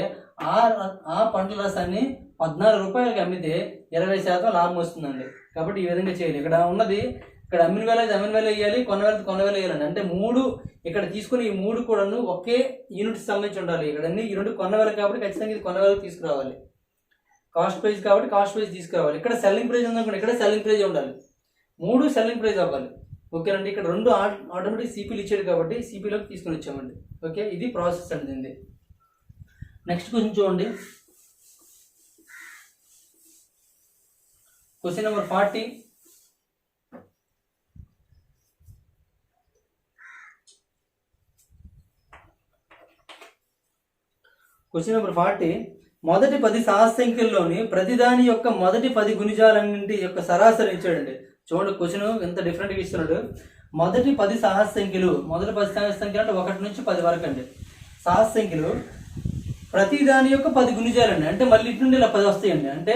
ఆ పండ్ల రసాన్ని 14 రూపాయలకి అమ్మితే 20% లాభం వస్తుందండి. కాబట్టి ఈ విధంగా చేయాలి. ఇక్కడ ఉన్నది, ఇక్కడ అమ్మిన వేల వేయాలి, కొన్న వేల వేయాలండి. అంటే 3 ఇక్కడ తీసుకుని ఈ 3 కూడాను ఒకే యూనిట్ సంబంధించి ఉండాలి. ఇక్కడ అన్ని ఈ 2 కొన్న వేల కాబట్టి ఖచ్చితంగా ఇది కొన్న వేలకు తీసుకురావాలి. కాస్ట్ ప్రైస్ కాబట్టి కాస్ట్ ప్రైస్ తీసుకురావాలి. ఇక్కడ సెల్లింగ్ ప్రైస్ ఉందనుకోండి, ఇక్కడ సెల్లింగ్ ప్రైస్ ఉండాలి. 3 సెల్లింగ్ ప్రైస్ అవ్వాలి. ఓకేనండి. ఇక్కడ 2 ఆటోమేటిక్ సిపిలు ఇచ్చాడు కాబట్టి సిపిలోకి తీసుకొని వచ్చామండి. ఓకే, ఇది ప్రాసెస్ అండి దీన్ని. నెక్స్ట్ క్వశ్చన్ చూడండి. Question number 40. Question number 40. మొదటి 10 సహజ సంఖ్యల్లోని ప్రతిదాని యొక్క మొదటి 10 గుణిజాలన్నింటి యొక్క సరాసరి ఇచ్చాడండి. చూడండి, క్వశ్చన్ ఎంత డిఫరెంట్గా ఇస్తున్నాడు. మొదటి 10 సహజ సంఖ్యలు, మొదటి 10 సహజ సంఖ్యలు అంటే 1 నుంచి 10 వరకు అండి. సహజ సంఖ్యలు ప్రతి దాని యొక్క 10 గుణిజాలండి. అంటే మళ్ళీ ఇటు నుండి ఇలా 10 వస్తాయండి. అంటే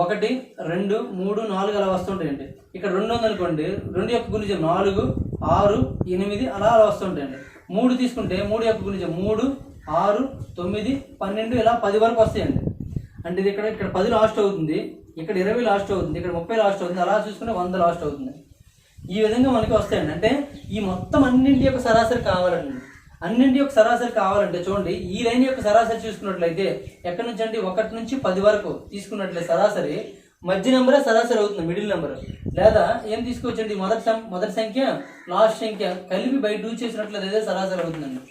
1 2 3 4 అలా వస్తుంటాయండి. ఇక్కడ 2 ఉందనుకోండి, 2 యొక్క గుణిజం 4 6 8 అలా వస్తుంటాయండి. 3 తీసుకుంటే 3 యొక్క గుణిజం 3 6 9 12 ఇలా 10 వరకు వస్తాయండి. అంటే ఇది ఇక్కడ 10 లాస్ట్ అవుతుంది, ఇక్కడ 20 లాస్ట్ అవుతుంది, ఇక్కడ 30 లాస్ట్ అవుతుంది. అలా చూసుకుంటే 100 లాస్ట్ అవుతుంది. ఈ విధంగా మనకి వస్తాయండి. అంటే ఈ మొత్తం అన్నింటి యొక్క సరాసరి కావాలండి. అన్నింటి యొక్క సరాసరి కావాలంటే చూడండి, ఈ లైన్ యొక్క సరాసరి చూసుకున్నట్లయితే ఎక్కడి నుంచి అండి 1 నుంచి 10 వరకు తీసుకున్నట్లయితే సరాసరి మధ్య నెంబరే సరాసరి అవుతుంది, మిడిల్ నెంబర్. లేదా ఏం తీసుకోవచ్చండి, మొదటి సంఖ్య లాస్ట్ సంఖ్య కలిపి బై 2 చేసినట్లయితే అదే సరాసరి అవుతుందండి.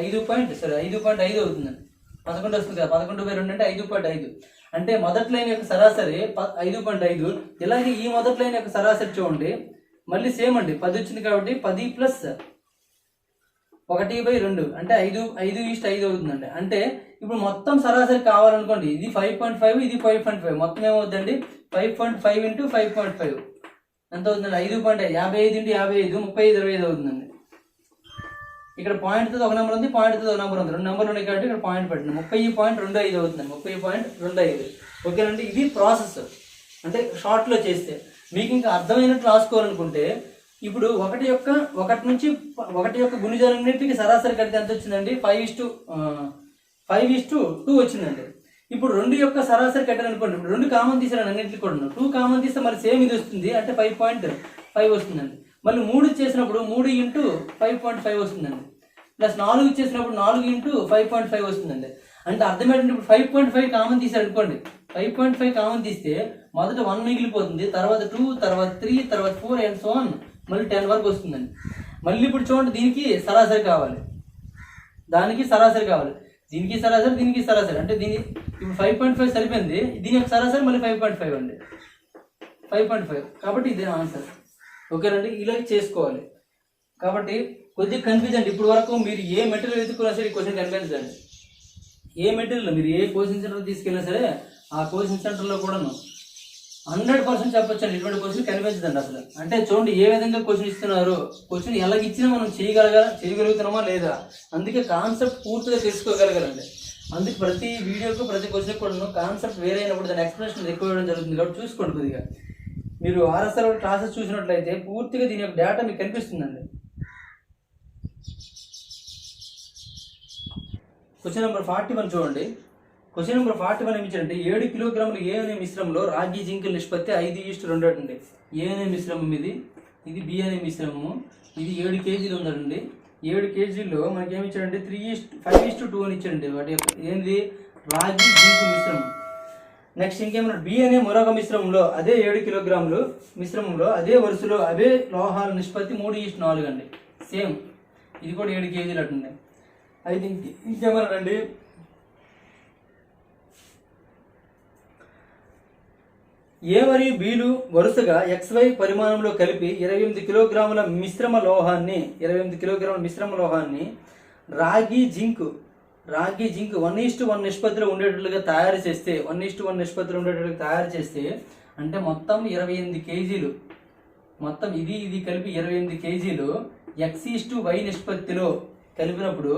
5.5 అవుతుందండి. 11 వస్తుంది కదా, 11/2 అంటే 5.5. అంటే మొదటి లైన్ యొక్క సరాసరి 5.5. ఇలాగే ఈ మొదటి లైన్ యొక్క సరాసరి చూడండి, మళ్ళీ సేమ్ అండి, 10 వచ్చింది కాబట్టి 10 + 1/2 అంటే 5:5 అవుతుందండి. అంటే ఇప్పుడు మొత్తం సరాసరి కావాలనుకోండి, ఇది 5.5, ఇది 5.5, మొత్తం ఏమవుతుందండి 5.5 × 5.5 ఎంత అవుతుందండి, 5.5. 55 × 55 35/25 అవుతుందండి. ఇక్కడ పాయింట్తో ఒక నెంబర్ ఉంది, పాయింట్తో ఒక నెంబర్ ఉంది, 2 నెంబర్లు ఉన్నాయి కాబట్టి ఇక్కడ పాయింట్ పెట్టండి. 30.25 అవుతుందండి, 30.25. ఓకేనండి. ఇది ప్రాసెస్ అంటే షార్ట్లో చేస్తే. మీకు ఇంకా అర్థమైనట్టు రాసుకోవాలనుకుంటే ఇప్పుడు ఒకటి యొక్క గుణిజాలన్నింటికి సరాసరి కడితే ఎంత వచ్చిందండి, 5:2 వచ్చిందండి. ఇప్పుడు 2 యొక్క సరాసరి కట్టాలనుకోండి, ఇప్పుడు 2 కామన్ తీసాను అన్నింటికి కూడా, 2 కామన్ తీస్తే మరి సేమ్ ఇది వస్తుంది, అంటే 5.5 వస్తుందండి. మళ్ళీ 3 చేసినప్పుడు 3 × 5.5 వస్తుందండి. ప్లస్ 4 చేసినప్పుడు 4 × 5.5 వస్తుందండి. అంటే అర్థం ఏంటంటే ఇప్పుడు 5.5 కామన్ తీసారు అనుకోండి, 5.5 కామన్ తీస్తే మొదట 1 మిగిలిపోతుంది, తర్వాత 2, తర్వాత 3, తర్వాత 4 అండ్ సో ఆన్, మళ్ళీ 10 వరకు వస్తుందండి. మళ్ళీ ఇప్పుడు చూడండి, దీనికి సరాసరి కావాలి, దానికి సరాసరి కావాలి, దీనికి సరాసరి, దీనికి సరాసరి. అంటే దీని ఇప్పుడు 5.5 సరిపోయింది, దీని యొక్క సరాసరి మళ్ళీ 5.5 అండి, 5.5. కాబట్టి ఇదే ఆన్సర్. ఓకేనండి, ఇలా చేసుకోవాలి. కాబట్టి కొద్దిగా కన్ఫ్యూజ్ అండి. ఇప్పుడు వరకు మీరు ఏ మెటీరియల్ వెతుక్కున్నా సరే ఈ క్వశ్చన్ కనిపించదండి. ఏ మెటీరియల్ మీరు ఏ కోచింగ్ సెంటర్ తీసుకెళ్ళినా సరే ఆ కోచింగ్ సెంటర్లో కూడాను 100% చెప్పొచ్చండి, ఇటువంటి క్వశ్చన్ కనిపించదండి అసలు. అంటే చూడండి ఏ విధంగా క్వశ్చన్ ఇస్తున్నారు, క్వశ్చన్ ఎలాగిచ్చినా మనం చేయగలుగుతున్నామా లేదా, అందుకే కాన్సెప్ట్ పూర్తిగా తెలుసుకోగలగాలండి. అందుకే ప్రతి వీడియోకు ప్రతి క్వశ్చన్ కూడా కాన్సెప్ట్ వేరే అయినప్పుడు దాని ఎక్స్ప్లెనేషన్ ఎక్కువ ఇవ్వడం జరుగుతుంది. కాబట్టి చూసుకోండి కొద్దిగా. మీరు ఆర్ఎస్ఆర్ క్లాసెస్ చూసినట్లయితే పూర్తిగా దీని యొక్క డేటా మీకు కనిపిస్తుందండి. క్వశ్చన్ నెంబర్ 41 చూడండి. క్వశ్చన్ నెంబర్ 41 ఏమి ఇచ్చారంటే 7 కిలోగ్రాములు ఏ అనే మిశ్రమంలో రాగి జింక్ నిష్పత్తి 5:2 అండి. ఏ అనే మిశ్రమం ఇది బి అనే మిశ్రమము, ఇది 7 కేజీలు ఉందండి. 7 కేజీల్లో మనకి ఏమి ఇచ్చాడంటే 5:2 అని ఇచ్చాడండి. వాటి యొక్క ఏంది, రాగి జింక్ మిశ్రమం. నెక్స్ట్ ఇంకేమన్నాడు, బి అనే మరొక మిశ్రమంలో అదే 7 కిలోగ్రాములు మిశ్రమంలో అదే వరుసలో అవే లోహాల నిష్పత్తి 3:4 అండి. సేమ్ ఇది కూడా 7 కేజీలు అట్టుంది. అయితే ఇంకేమన్నాడండి, ఏ మరియు బీలు వరుసగా XY పరిమాణంలో కలిపి 28 కిలోగ్రాముల మిశ్రమ లోహాన్ని రాగి జింక్ 1:1 నిష్పత్తిలో ఉండేటట్లుగా తయారు చేస్తే అంటే మొత్తం 28 కేజీలు, మొత్తం ఇది కలిపి 28 కేజీలు X:Y నిష్పత్తిలో కలిపినప్పుడు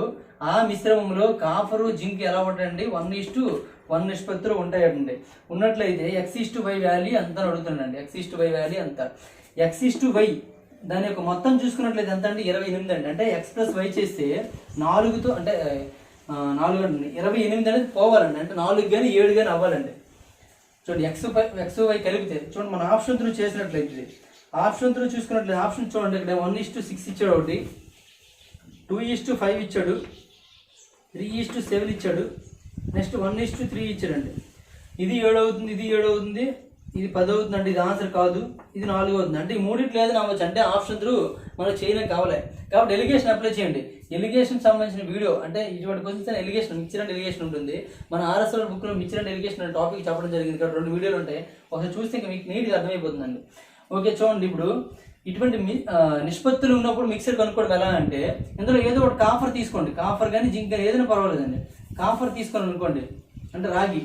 ఆ మిశ్రమంలో కాపరు జింక్ ఎలా ఉంటాయండి, 1:1 నిష్పత్తిలో ఉంటాయండి. ఉన్నట్లయితే X:Y వాల్యూ అంతా అడుగుతుండండి. X:Y వాల్యూ అంత, X:Y దాని యొక్క మొత్తం చూసుకున్నట్లయితే ఎంత అంటే 28 అండి. అంటే X + Y చేస్తే 4తో అంటే 4 28 అనేది పోవాలండి. అంటే 4 కానీ 7 కానీ అవ్వాలండి. చూడండి XY కలిపితే చూడండి, మన ఆప్షన్ త్రూ చేసినట్లయితే ఆప్షన్ త్రూ చూసుకున్నట్లయితే ఆప్షన్ చూడండి, ఇక్కడ 1:6 ఇచ్చాడు, ఒకటి 2:5 ఇచ్చాడు, 3:7 ఇచ్చాడు, నెక్స్ట్ 1:3 ఇచ్చాడండి. ఇది 7 అవుతుంది, ఇది 7 అవుతుంది, ఇది 10 అవుతుందండి. ఇది ఆన్సర్ కాదు, ఇది 4 అవుతుంది. అంటే ఈ మూడింటి లేదని అవ్వచ్చు. అంటే ఆప్షన్ త్రూ మనకు చేయడానికి కావాలి. కాబట్టి ఎలిగేషన్ అప్లై చేయండి. ఎలిగేషన్ సంబంధించిన వీడియో అంటే ఇటువంటి questions allegation, mixture and allegation ఉంటుంది. మన ఆర్ఎస్ఆర్ బుక్లో మిక్చర్ అండ్ ఎలిగేషన్ అనే టాపిక్ చెప్పడం జరిగింది. కాబట్టి 2 వీడియోలు ఉంటాయి, ఒకసారి చూస్తే ఇంకా మీకు నీట్గా అర్థమైపోతుందండి. ఓకే చూడండి, ఇప్పుడు ఇటువంటి నిష్పత్తులు ఉన్నప్పుడు మిక్సర్ కనుక్కోవడం ఎలా అంటే, ఇందులో ఏదో ఒకటి కాఫర్ తీసుకోండి, కాఫర్ కానీ జింక్ కానీ ఏదైనా పర్వాలేదండి. కాఫర్ తీసుకొని అనుకోండి, అంటే రాగి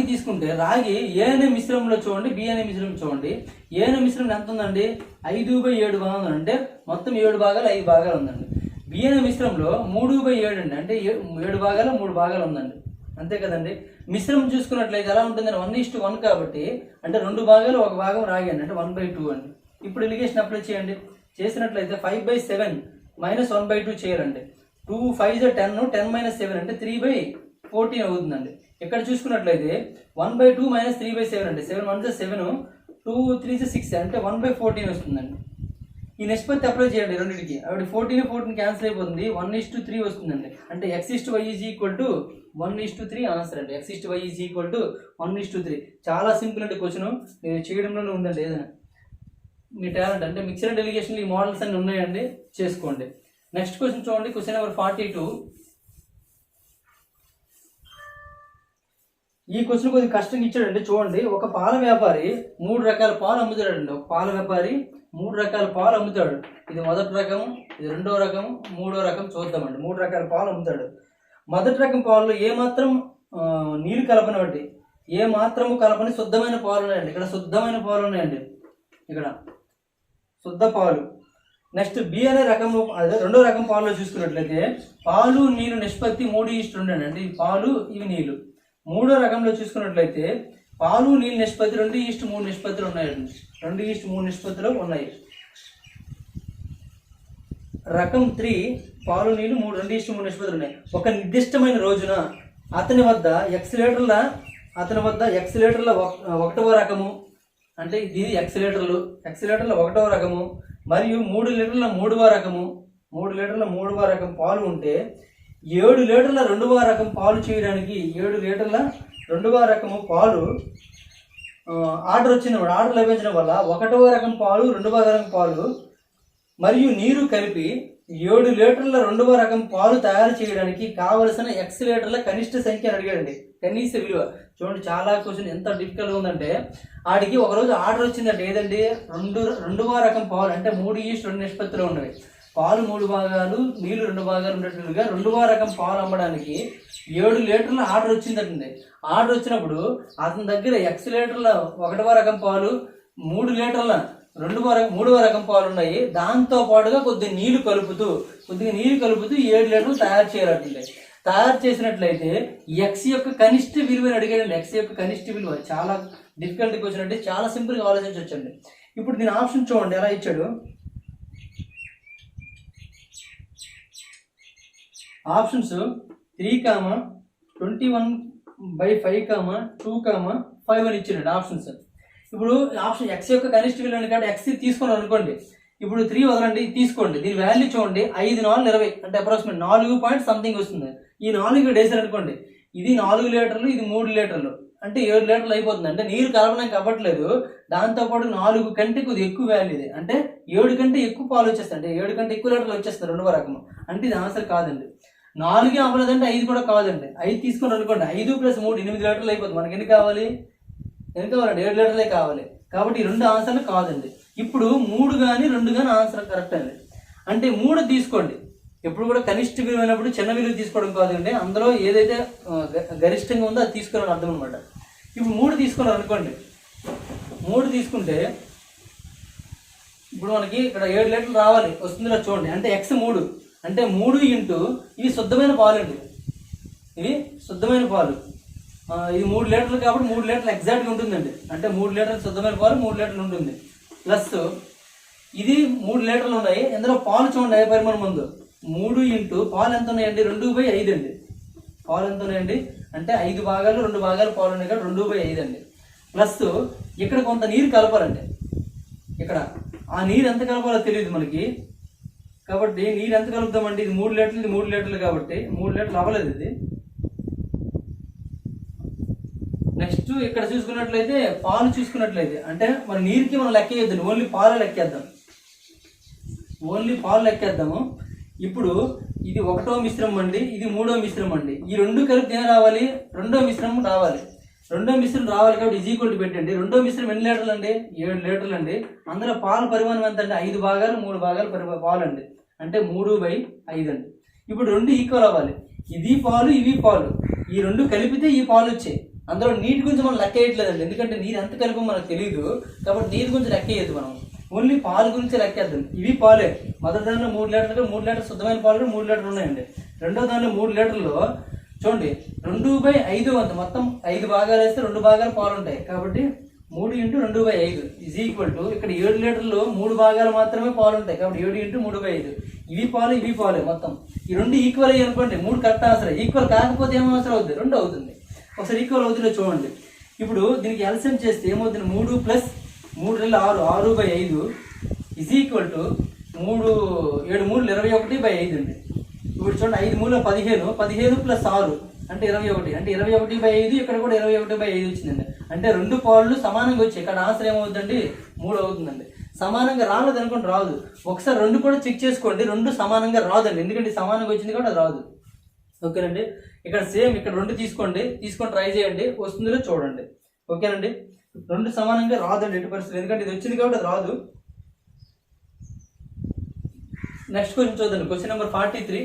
తీసుకుంటే రాగి ఏ అనే మిశ్రమంలో చూడండి, బి అనే మిశ్రమం చూడండి. ఏ అనే మిశ్రమం ఎంత ఉందండి, 5/7 భాగం అంటే మొత్తం 7 భాగాలు 5 భాగాలు ఉందండి. బి అనే మిశ్రమంలో 3/7 అండి, అంటే 7 భాగాలు 3 భాగాలు ఉందండి. అంతే కదండి. మిశ్రమం చూసుకున్నట్లయితే ఎలా ఉంటుందని 1:1 కాబట్టి అంటే 2 భాగాలు 1 భాగం రాగి అండి, అంటే 1/2 అండి. ఇప్పుడు ఎలిగేషన్ అప్లై చేయండి. చేసినట్లయితే 5/7 -1/2 చేయాలండి. 2 5 10, 10 - 7 అంటే 3/14 అవుతుందండి. ఇక్కడ చూసుకున్నట్లయితే 1/2 -3/7 అంటే 7 1 7, 2 3 6 అంటే 1/14 వస్తుందండి. ఈ నిష్పత్తి అప్లై చేయండి రెండింటికి. అప్పుడు 14 క్యాన్సిల్ అయిపోతుంది, 1:3 వస్తుందండి. అంటే x/y = 1:3 ఆన్సర్ అండి. x/y = 1:3. చాలా సింపుల్ అండి క్వశ్చన్, మీరు చేయడంలోనే ఉందండి. ఏదైనా మీ టాలెంట్ అంటే మిక్సర్ అండ్ డెలిగేషన్ ఈ మోడల్స్ అన్ని ఉన్నాయండి, చేసుకోండి. నెక్స్ట్ క్వశ్చన్ చూడండి, క్వశ్చన్ నెంబర్ 42. ఈ క్వశ్చన్ కొద్దిగా కష్టంగా ఇచ్చాడండి. చూడండి, ఒక పాల వ్యాపారి 3 రకాల పాలు అమ్ముతాడండి. ఒక పాల వ్యాపారి 3 రకాల పాలు అమ్ముతాడు. ఇది మొదటి రకం, ఇది రెండో రకం, మూడో రకం చూద్దామండి. 3 రకాల పాలు అమ్ముతాడు. మొదటి రకం పాలలో ఏమాత్రం నీరు కలపనివ్వండి, ఏమాత్రము కలపని శుద్ధమైన పాలు ఉన్నాయండి. ఇక్కడ శుద్ధమైన పాలు ఉన్నాయండి, ఇక్కడ శుద్ధ పాలు. నెక్స్ట్ బి అనే రకంలో, అదే రెండో రకం పాలలో చూసుకున్నట్లయితే పాలు నీరు నిష్పత్తి 3:2 అండి. పాలు ఇవి నీళ్ళు. మూడో రకంలో చూసుకున్నట్లయితే పాలు నీళ్ళు నిష్పత్తి 2:3 నిష్పత్తులు ఉన్నాయండి. 2:3 నిష్పత్తులు ఉన్నాయి. రకం 3 పాలు నీళ్ళు 2:3 నిష్పత్తులు ఉన్నాయి. ఒక నిర్దిష్టమైన రోజున అతని వద్ద x లీటర్ల 1వ రకము, అంటే ఇది x లీటర్ల 1వ రకము మరియు 3 లీటర్ల 3వ రకం పాలు ఉంటే 7 లీటర్ల 2వ రకం పాలు చేయడానికి 7 లీటర్ల 2వ రకము పాలు ఆర్డర్ వచ్చినప్పుడు, ఆర్డర్ లభించడం వల్ల 1వ రకం పాలు 2వ రకం పాలు మరియు నీరు కలిపి 7 లీటర్ల 2వ రకం పాలు తయారు చేయడానికి కావలసిన x లీటర్ల కనిష్ట సంఖ్యను అడిగాడండి. కనీస విలువ. చూడండి, చాలా క్వశ్చన్ ఎంత డిఫికల్ట్గా ఉందంటే, ఆడికి ఒకరోజు ఆర్డర్ వచ్చిందంటే ఏదండి, 2వ రకం పాలు అంటే 3:2 నిష్పత్తిలో ఉన్నవి. పాలు 3 భాగాలు, నీళ్లు 2 భాగాలు ఉన్నట్లుగా 2వ రకం పాలు అమ్మడానికి 7 లీటర్ల ఆర్డర్ వచ్చిందండి. ఆర్డర్ వచ్చినప్పుడు అతని దగ్గర x లీటర్ల 1వ రకం పాలు, 3 లీటర్ల 3వ రకం పాలు ఉన్నాయి. దాంతో పాటుగా కొద్దిగా నీళ్లు కలుపుతూ 7 లీటర్లు తయారు చేయాలంటే, తయారు చేసినట్లయితే x యొక్క కనిష్ట విలువని అడిగాడండి. x యొక్క కనిష్ట విలువ చాలా డిఫికల్ట్ క్వశ్చన్ అంటే, చాలా సింపుల్గా ఆలోచించవచ్చండి. ఇప్పుడు దీని ఆప్షన్ చూడండి ఎలా ఇచ్చాడు. ఆప్షన్స్ 3,21/5, 2,5 అని ఇచ్చాడు ఆప్షన్స్. ఇప్పుడు ఆప్షన్ x యొక్క కనిష్ట విలువ కాబట్టి x తీసుకున్నాం అనుకోండి. ఇప్పుడు 3 వదలండి, తీసుకోండి. దీని వాల్యూ చూడండి, 5, 4, 20 అంటే అప్రాక్సిమేట్ 4 పాయింట్ సంథింగ్ వస్తుంది. ఈ 4 ఇక్కడ వేసారు అనుకోండి, ఇది 4 లీటర్లు, ఇది 3 లీటర్లు అంటే 7 లీటర్లు అయిపోతుంది. అంటే నీరు కలపడానికి అవ్వట్లేదు. దాంతోపాటు 4 కంటే కొద్దిగా ఎక్కువ వాల్యూ ఇది, అంటే 7 కంటే ఎక్కువ పాలు వచ్చేస్తాయి, అంటే 7 కంటే ఎక్కువ లీటర్లు వచ్చేస్తాయి 2వ రకము. అంటే ఇది ఆన్సర్ కాదండి. 4 అవ్వలేదంటే 5 కూడా కాదండి. 5 తీసుకుని అనుకోండి, 5 + 3 8 లీటర్లు అయిపోతుంది. మనకి ఎన్ని కావాలండి, 7 లీటర్లే కావాలి. కాబట్టి 2 ఆన్సర్లు కాదండి. ఇప్పుడు 3 కానీ 2 కానీ ఆన్సర్ కరెక్ట్ అండి. అంటే 3 తీసుకోండి. ఎప్పుడు కూడా కనిష్ట విలువ అయినప్పుడు చిన్న విలువ తీసుకోవడం కాదండి, అందులో ఏదైతే గరిష్టంగా ఉందో అది తీసుకోవాలని అర్థం అనమాట. ఇప్పుడు 3 తీసుకున్నారు అనుకోండి, 3 తీసుకుంటే ఇప్పుడు మనకి ఇక్కడ 7 లీటర్లు రావాలి, వస్తుందిలా చూడండి. అంటే x 3 అంటే 3 ఇంటూ ఇవి శుద్ధమైన పాలు అండి, ఇవి శుద్ధమైన పాలు. ఇది 3 లీటర్లు కాబట్టి 3 లీటర్లు ఎగ్జాక్ట్గా ఉంటుందండి. అంటే 3 లీటర్లు శుద్ధమైన పాలు 3 లీటర్లు ఉంటుంది. ప్లస్ ఇది 3 లీటర్లు ఉన్నాయి. ఇందులో పాలు చూడండి, అయ్యే పరిమాణం ముందు 3 ఇంటూ పాలు ఎంత ఉన్నాయండి, 2/5 అండి. పాలు ఎంత ఉన్నాయండి అంటే 5 భాగాలు 2 భాగాలు పాలు ఉన్నాయి కాబట్టి 2/5 అండి. ప్లస్ ఇక్కడ కొంత నీరు కలపాలండి. ఇక్కడ ఆ నీరు ఎంత కలపాలో తెలియదు మనకి, కాబట్టి నీరు ఎంత కలుపుతామండి, ఇది 3 లీటర్లు, ఇది 3 లీటర్లు కాబట్టి 3 లీటర్లు అవ్వలేదు ఇది. నెక్స్ట్ ఇక్కడ చూసుకున్నట్లయితే పాలు చూసుకున్నట్లయితే అంటే మన నీరుకి మనం లెక్కేయద్దు, ఓన్లీ పాలు లెక్కేద్దాము. ఇప్పుడు ఇది 1వ మిశ్రమం అండి, ఇది 3వ మిశ్రమం అండి. ఈ 2 కలిపి ఏం రావాలి, 2వ మిశ్రమం రావాలి. 2వ మిశ్రమం రావాలి కాబట్టి ఈక్వల్ పెట్టండి. 2వ మిశ్రమం ఎన్ని లీటర్లు అండి, 7 లీటర్లు అండి. అందులో పాల పరిమాణం ఎంత అంటే 5 భాగాలు 3 భాగాలు పాలు అండి, అంటే 3/5 అండి. ఇప్పుడు 2 ఈక్వల్ అవ్వాలి. ఇది పాలు, ఇవి పాలు, ఈ 2 కలిపితే ఈ పాలు వచ్చాయి. అందులో నీటి గురించి మనం లెక్క వేయట్లేదండి, ఎందుకంటే నీరు ఎంత కలిపో మనకు తెలియదు కాబట్టి నీరు గురించి లెక్క వేయద్దు. మనం ఓన్లీ పాలు గురించి లెక్కేద్దాం. ఇవి పాలే. మొదటి దాంట్లో 3 లీటర్లు, 3 లీటర్లు శుద్ధమైన పాలు 3 లీటర్లు ఉన్నాయండి. రెండో దాంట్లో 3 లీటర్లో చూడండి 2/5 వంతు, మొత్తం 5 భాగాలు వేస్తే 2 భాగాలు పాలు ఉంటాయి కాబట్టి 3 × 2/5 ఈజ్ ఈక్వల్ టు, ఇక్కడ 7 లీటర్లు 3 భాగాలు మాత్రమే పాలు ఉంటాయి కాబట్టి 7 × 3/5. ఇవి పాలు, ఇవి పాలే. మొత్తం ఈ 2 ఈక్వల్ అయ్యి అనుకోండి, 3 కరెక్ట్ ఆన్సర్. ఈక్వల్ కాకపోతే ఏం అవసరం అవుతుంది, 2 అవుతుంది. ఒకసారి ఈక్వల్ అవుతుందో చూడండి. ఇప్పుడు దీనికి ఎల్సిఎం చేస్తే ఏమవుతుంది, 3 + 3 = 6, 6/5 ఈజ్ ఈక్వల్ టు 3 7 3 21/5 అండి. ఇప్పుడు చూడండి 5 3 15, 15 ప్లస్ 6 అంటే 21, అంటే 21/5, ఇక్కడ కూడా 21/5 వచ్చిందండి. అంటే 2 పాళ్ళు సమానంగా వచ్చాయి. ఇక్కడ ఆన్సర్ ఏమవుతుందండి 3 అవుతుందండి. సమానంగా రాలేదు అనుకోండి, రాదు. ఒకసారి 2 కూడా చెక్ చేసుకోండి, 2 సమానంగా రాదండి, ఎందుకంటే సమానంగా వచ్చింది కూడా అది రాదు. ఓకేనండి. ఇక్కడ సేమ్ ఇక్కడ 2 తీసుకొని ట్రై చేయండి, వస్తుందో చూడండి. ఓకేనండి. 2 సమానంగా రాదండి ఎట్టి పరిస్థితులు, ఎందుకంటే ఇది వచ్చింది కాబట్టి అది రాదు. నెక్స్ట్ క్వశ్చన్ చూద్దండి. Question number 43.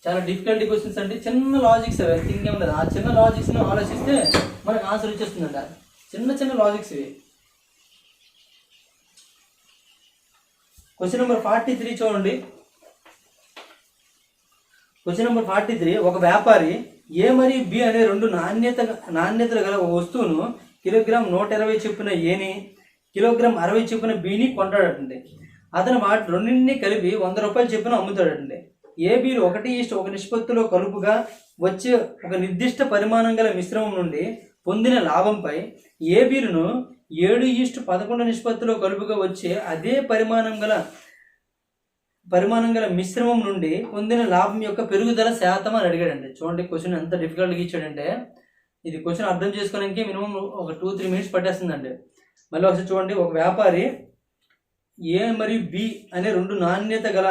చాలా డిఫికల్టీ క్వశ్చన్స్ అండి. చిన్న లాజిక్స్ అవి, థింక్ ఏం లేదు. ఆ చిన్న లాజిక్స్ని ఆలోచిస్తే మనకు ఆన్సర్ వచ్చేస్తుందండి. చిన్న లాజిక్స్ ఇవి. క్వశ్చన్ నెంబర్ 43 చూడండి. Question number 43. ఒక వ్యాపారి ఏ మరియు బి అనే 2 నాణ్యతలు గల ఒక వస్తువును కిలోగ్రామ్ 120 చొప్పున ఏని, కిలోగ్రామ్ 60 చొప్పున బిని కొంటాడటండి. అతను వాటి రెండింటినీ కలిపి 100 రూపాయలు చొప్పున అమ్ముతాడటండి. ఏబీలు 1:1 నిష్పత్తిలో కలుపుగా వచ్చే ఒక నిర్దిష్ట పరిమాణం గల మిశ్రమం నుండి పొందిన లాభంపై ఏబీలను 7:11 నిష్పత్తిలో కలుపుగా వచ్చే అదే పరిమాణం గల మిశ్రమం నుండి పొందిన లాభం యొక్క పెరుగుదల శాతం అని అడిగాడండి. చూడండి క్వశ్చన్ ఎంత డిఫికల్ట్గా ఇచ్చాడంటే, ఇది క్వశ్చన్ అర్థం చేసుకోవడానికి మినిమం ఒక 2-3 మినిట్స్ పట్టేస్తుందండి. మళ్ళీ ఒకసారి చూడండి. ఒక వ్యాపారి ఏ మరియు బి అనే 2 నాణ్యత గల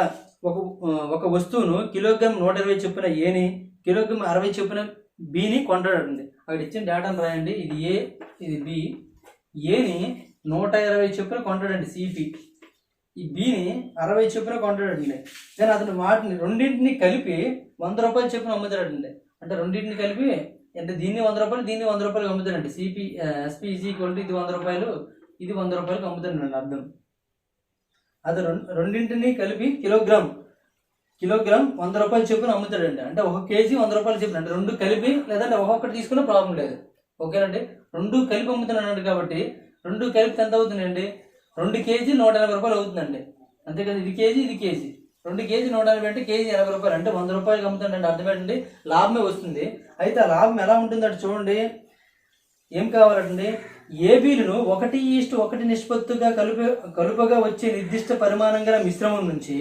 ఒక వస్తువును కిలోగ్రామ్ 120 చొప్పున ఏని, కిలోగ్రామ్ 60 చొప్పున బిని కొంటాడండి. అక్కడ ఇచ్చిన డేటాను రాయండి. ఇది ఏ, ఇది బి. ఏని 120 చొప్పున కొంటాడండి సిపి, ఈ బిని 60 చొప్పున కొంటాడండి. కానీ అతను వాటిని రెండింటిని కలిపి 100 రూపాయలు చొప్పున అమ్ముతాడండి. అంటే రెండింటిని కలిపి, అంటే దీన్ని 100 రూపాయలు, దీన్ని 100 రూపాయలు అమ్ముతాడండి. ఎస్పీ ఈజ్ ఈక్వల్ టు ఇది 100 రూపాయలు, ఇది 100 రూపాయలకు అమ్ముతాడండి అర్థం. అది రెండింటిని కలిపి కిలోగ్రామ్ 100 రూపాయలు చొప్పున అమ్ముతాడండి. అంటే 1 కేజీ 100 రూపాయలు చొప్పున, అంటే 2 కలిపి, లేదంటే ఒక్కొక్కటి తీసుకున్న ప్రాబ్లం లేదు. ఓకేనండి. 2 కలిపి అమ్ముతున్నాడు కాబట్టి 2 కలిపి ఎంత అవుతుందండి? 2 కేజీ 180 రూపాయలు అవుతుందండి. అంతేకాదు, ఇది కేజీ, ఇది కేజీ. 2 కేజీ 180 అంటే కేజీ 80 రూపాయలు, అంటే 100 రూపాయలకి అమ్ముతాడండి. అర్థమేంటండి? లాభమే వస్తుంది. అయితే ఆ లాభం ఎలా ఉంటుందంటే చూడండి, ఏం కావాలండి? ఏబీలను 1:1 నిష్పత్తిగా కలుపగా వచ్చే నిర్దిష్ట పరిమాణం గల మిశ్రమం నుంచి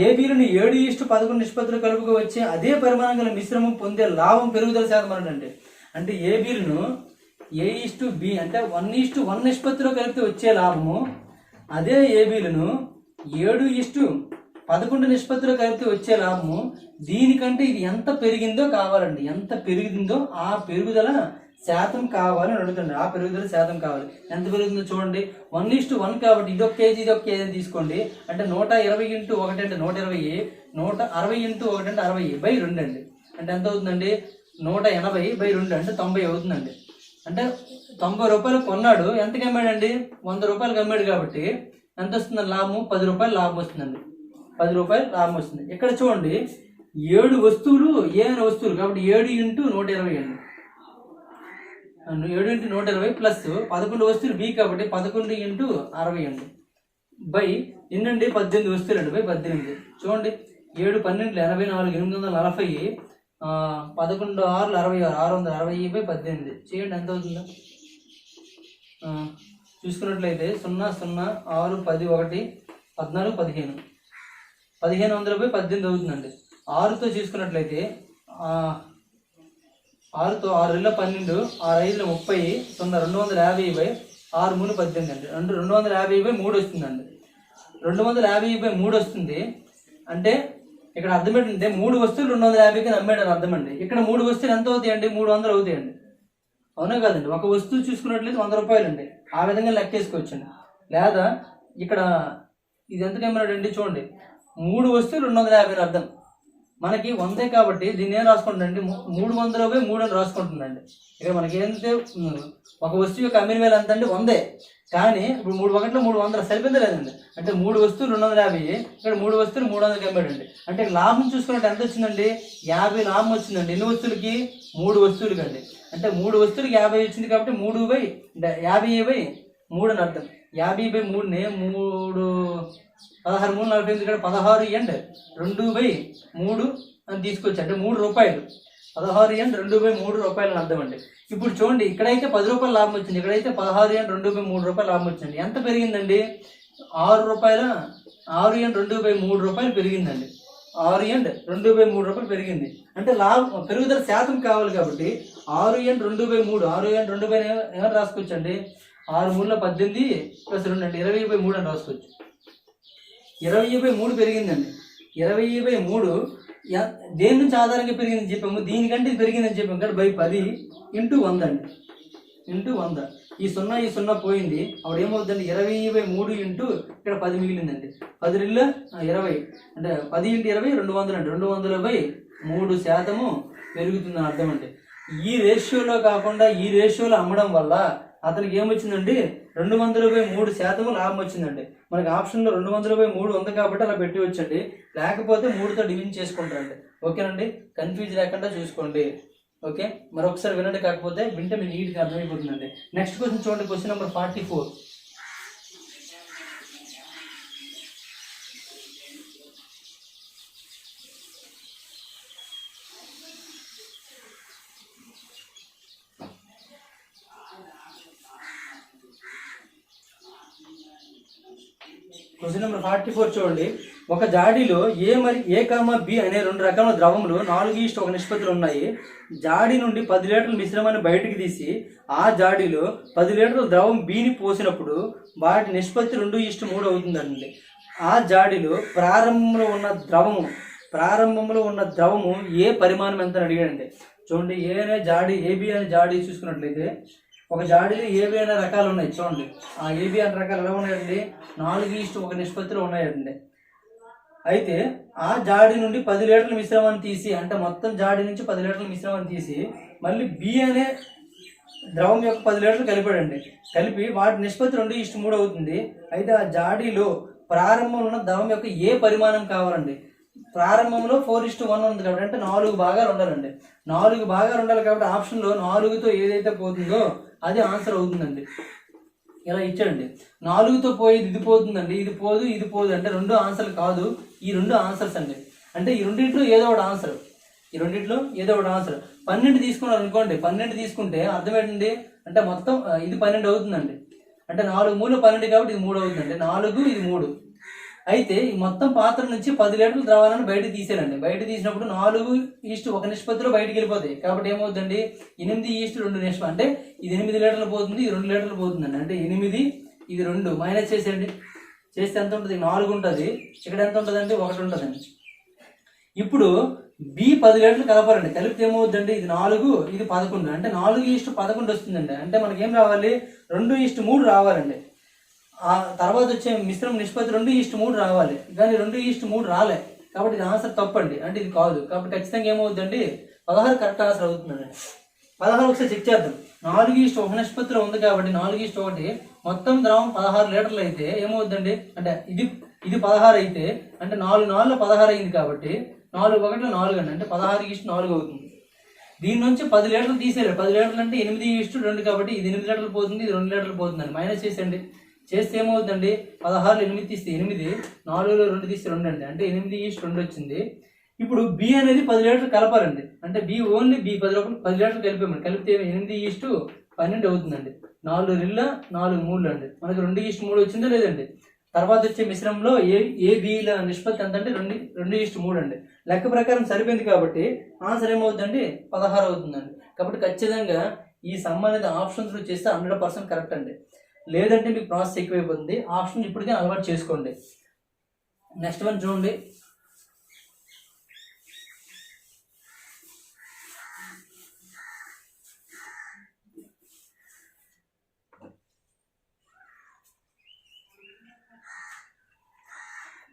ఏబీలను 7:11 నిష్పత్తులు కలుపుగా వచ్చే అదే పరిమాణం గల మిశ్రమం పొందే లాభం పెరుగుదల శాతం అనండి. అంటే ఏబీలను A:B అంటే 1:1 నిష్పత్తిలో కలిపితే వచ్చే లాభము, అదే ఏబీలను 7:11 నిష్పత్తిలో కలిపితే వచ్చే లాభము, దీనికంటే ఇది ఎంత పెరిగిందో కావాలండి. ఎంత పెరిగిందో ఆ పెరుగుదల శాతం కావాలని అడుగుతుంది. ఆ పెరుగుదల శాతం కావాలి. ఎంత పెరుగుతుందో చూడండి. 1:1 కాబట్టి ఇదొక కేజీ, ఇదొక కేజీ తీసుకోండి. అంటే 120 × 1 అంటే 120, 160 × 1 అంటే 60/2 అండి. అంటే ఎంత అవుతుందండి? 180/2 అంటే 90 అవుతుందండి. అంటే 90 రూపాయలు కొన్నాడు, ఎంతకి అమ్మాడండి? 100 రూపాయలకి అమ్మాడు కాబట్టి ఎంత వస్తుందండి లాభం? 10 రూపాయలు లాభం వస్తుందండి. 10 రూపాయలు లాభం వస్తుంది. ఇక్కడ చూడండి 7 వస్తువులు, ఏ అనే వస్తువులు కాబట్టి 7 × 120 అండి. 7 × 120 ప్లస్ 11 వస్తువులు బి కాబట్టి 11 × 60 అండి. బై ఎన్నండి? 18 వస్తువులు అండి. బై 18. చూడండి 7 12 84 840, 11 6 66, 660/18 చేయండి. ఎంత అవుతుందో చూసుకున్నట్లయితే 0 0 6 10 1 14 15, 1500/18 అవుతుందండి. 6తో చూసుకున్నట్లయితే 6తో 6 2 12, 6 5 30, 250/6 3 18 అండి. 250/3 వస్తుందండి. 250/3 వస్తుంది. అంటే ఇక్కడ అర్థం ఏంటంటే 3 వస్తువులు 250కి అమ్మాడని అర్థం అండి. ఇక్కడ 3 వస్తువులు ఎంత అవుతాయండి? 300 అవుతాయండి. అవునా కాదండి? ఒక వస్తువు చూసుకున్నట్లయితే 100 రూపాయలు అండి. ఆ విధంగా లెక్కేసుకోవచ్చండి. లేదా ఇక్కడ ఇది ఎంతకు అమ్మాడండి? చూడండి 3 వస్తువులు 250 అర్థం. మనకి 100 కాబట్టి దీన్ని ఏం రాసుకుంటుందండి? 300/3 అని రాసుకుంటుందండి. ఇక్కడ మనకి ఏంటంటే ఒక వస్తువు యొక్క అమ్మిన వేల ఎంత అండి? 100. కానీ ఇప్పుడు 3 1 300 సరిపోయిందా లేదండి? అంటే 3 వస్తువులు 250, ఇక్కడ 3 వస్తువులు 300కి అమ్మాడండి. అంటే లాభం చూసుకున్నట్టు ఎంత వచ్చిందండి? 50 లాభం వచ్చిందండి. ఎన్ని వస్తువులకి? 3 వస్తువులకి అండి. అంటే 3 వస్తువులకి 50 వచ్చింది కాబట్టి 50/3 అని అర్థం. 50/3ని 3 16 3 45 ఇక్కడ 16 ఇవ్వండి. 2/3 అని తీసుకొచ్చి అంటే 3 రూపాయలు. 16n/2/3 అర్థం అండి. ఇప్పుడు చూడండి, ఇక్కడైతే 10 రూపాయలు లాభం వచ్చింది, ఇక్కడైతే 16n/2/3 లాభం వచ్చింది. ఎంత పెరిగిందండి? 6 రూపాయల 6n/2/3 పెరిగిందండి. 6n/2/3 పెరిగింది. అంటే లాభం పెరుగుదల శాతం కావాలి కాబట్టి 6n/2/3 6n/2 ఏమని రాసుకోవచ్చండి? 6×3 = 18 + 2 అంటే 20/3 అని రాసుకోవచ్చు. 20/3 పెరిగిందండి. 20/3 దేని నుంచి ఆధారంగా పెరిగిందని చెప్పాము? దీనికంటే ఇది పెరిగిందని చెప్పాము కదా, 10 × 100 అండి. × 100. ఈ 0 పోయింది. అప్పుడు ఏమవుతుందండి? 20/3 ఇక్కడ 10 మిగిలిందండి. 10 × 20 అంటే 10 × 20 200 అండి. 200/3% పెరుగుతుందని అర్థం అండి. ఈ రేషియోలో కాకుండా ఈ రేషియోలో అమ్మడం వల్ల అతనికి ఏమొచ్చిందండి? 200/3% లాభం వచ్చిందండి. మనకి ఆప్షన్లో 200/3 ఉంది కాబట్టి అలా పెట్టి వచ్చండి, లేకపోతే 3తో డివిజన్ చేసుకుంటారండి. ఓకేనండి, కన్ఫ్యూజ్ లేకుండా చూసుకోండి. ఓకే, మరొకసారి వినండి, కాకపోతే వింటే మీకు నీట్గా అర్థమైపోతుందండి. నెక్స్ట్ క్వశ్చన్ చూడండి, క్వశ్చన్ నెంబర్ 44. క్వశ్చన్ నెంబర్ 44 చూడండి. ఒక జాడీలో ఏ, బి అనే 2 రకాల ద్రవములు 4:1 నిష్పత్తులు ఉన్నాయి. జాడీ నుండి 10 లీటర్ల మిశ్రమాన్ని బయటకు తీసి ఆ జాడీలో 10 లీటర్ల ద్రవం బిని పోసినప్పుడు వాటి నిష్పత్తి 2:3 అవుతుందండి. ఆ జాడీలో ప్రారంభంలో ఉన్న ద్రవము ఏ పరిమాణం ఎంత అని అడిగాడండి. చూడండి, ఏబి అనే జాడీ చూసుకున్నట్లయితే ఒక జాడీలో ఏబి అనే రకాలు ఉన్నాయి. చూడండి, ఆ ఏబి అనే రకాలు ఎలా ఉన్నాయండి? 4:1 నిష్పత్తిలో ఉన్నాయండి. అయితే ఆ జాడీ నుండి 10 లీటర్ల మిశ్రమాన్ని తీసి, అంటే మొత్తం జాడీ నుంచి 10 లీటర్ల మిశ్రమాన్ని తీసి మళ్ళీ బి అనే ద్రవం యొక్క 10 లీటర్లు కలిపి వాటి నిష్పత్తి 2:3 అవుతుంది. అయితే ఆ జాడీలో ప్రారంభంలో ఉన్న ద్రవం యొక్క ఏ పరిమాణం కావాలండి? ప్రారంభంలో 4:1 ఉంది కాబట్టి, అంటే 4 భాగాలు ఉండాలండి. 4 భాగాలు ఉండాలి కాబట్టి ఆప్షన్లో 4తో ఏదైతే పోతుందో అది ఆన్సర్ అవుతుందండి. ఇలా ఇచ్చాడండి. 4తో పోయేది ఇది పోతుందండి, ఇది పోదు అంటే 2 ఆన్సర్లు కాదు, ఈ 2 ఆన్సర్స్ అండి. అంటే ఈ రెండింటిలో ఏదో ఒకటి ఆన్సర్. 12 తీసుకున్నారు అనుకోండి, 12 తీసుకుంటే అర్థం ఏంటండి? అంటే మొత్తం ఇది 12 అవుతుందండి. అంటే 4 3 12 కాబట్టి ఇది 3 అవుతుందండి. 4 ఇది 3. అయితే ఈ మొత్తం పాత్ర నుంచి 10 లీటర్ల ద్రవాలను బయట తీసేయాలండి. బయట తీసినప్పుడు 4:1 నిష్పత్తిలో బయటకు వెళ్ళిపోతాయి. కాబట్టి ఏమవుతుందండి? 8:2 నిష్పత్తి. అంటే ఇది 8 లీటర్లు పోతుంది, ఇది 2 లీటర్లు పోతుందండి. అంటే 8 ఇది 2 మైనస్ చేసేయండి. చేస్తే ఎంత ఉంటుంది? 4 ఉంటుంది. ఇక్కడ ఎంత ఉంటుందండి? 1 ఉంటుందండి. ఇప్పుడు బి 10 లీటర్లు కలపాలండి. కలిపితే ఏమవుతుందండి? ఇది 4 ఇది 11 అంటే 4:11 వస్తుందండి. అంటే మనకి ఏం రావాలి? 2:3 రావాలండి. ఆ తర్వాత వచ్చే మిశ్రమ నిష్పత్తి 2:3 రావాలి, కానీ 2:3 రాలే కాబట్టి ఇది ఆన్సర్ తప్పండి. అంటే ఇది కాదు. కాబట్టి ఖచ్చితంగా ఏమవుతుందండి? 16 కరెక్ట్ ఆన్సర్ అవుతుందండి. 16 ఒకసారి చెక్ చేద్దాం. 4:1 నిష్పత్తిలో ఉంది కాబట్టి 4:1 మొత్తం ద్రవం 16 లీటర్లు అయితే ఏమవుతుందండి? అంటే ఇది 16 అయితే అంటే 4 4 16 అయింది కాబట్టి 4 1 4 అండి. అంటే 16:4 అవుతుంది. దీని నుంచి 10 లీటర్లు తీసేయాలి. 10 లీటర్లు అంటే 8:2 కాబట్టి ఇది 8 లీటర్లు పోతుంది, ఇది 2 లీటర్లు పోతుందండి. మైనస్ చేసేయండి. చేస్తే ఏమవుతుందండి? 16 8 తీస్తే 8, 4లో 2 తీస్తే 2 అండి. అంటే 8:2 వచ్చింది. ఇప్పుడు బి అనేది 10 లీటర్లు కలపాలండి. అంటే బి ఓన్లీ బి 10 లీటర్లు కలిపామండి. కలిపితే 8:12 అవుతుందండి. 4 2 4 3 అండి. మనకి 2:3 వచ్చిందా లేదండి? తర్వాత వచ్చే మిశ్రమంలో ఏబిల నిష్పత్తి ఎంత అంటే 2:3 అండి. లెక్క ప్రకారం సరిపోయింది కాబట్టి ఆన్సర్ ఏమవుతుందండి? 16 అవుతుందండి. కాబట్టి ఖచ్చితంగా ఈ సమ్ అనేది ఆప్షన్స్ చేస్తే 100% కరెక్ట్ అండి. లేదంటే మీకు ప్రాసెస్ ఎక్కువైపోతుంది. ఆప్షన్ ఇప్పటికే అలవాటు చేసుకోండి. నెక్స్ట్ వన్ చూడండి.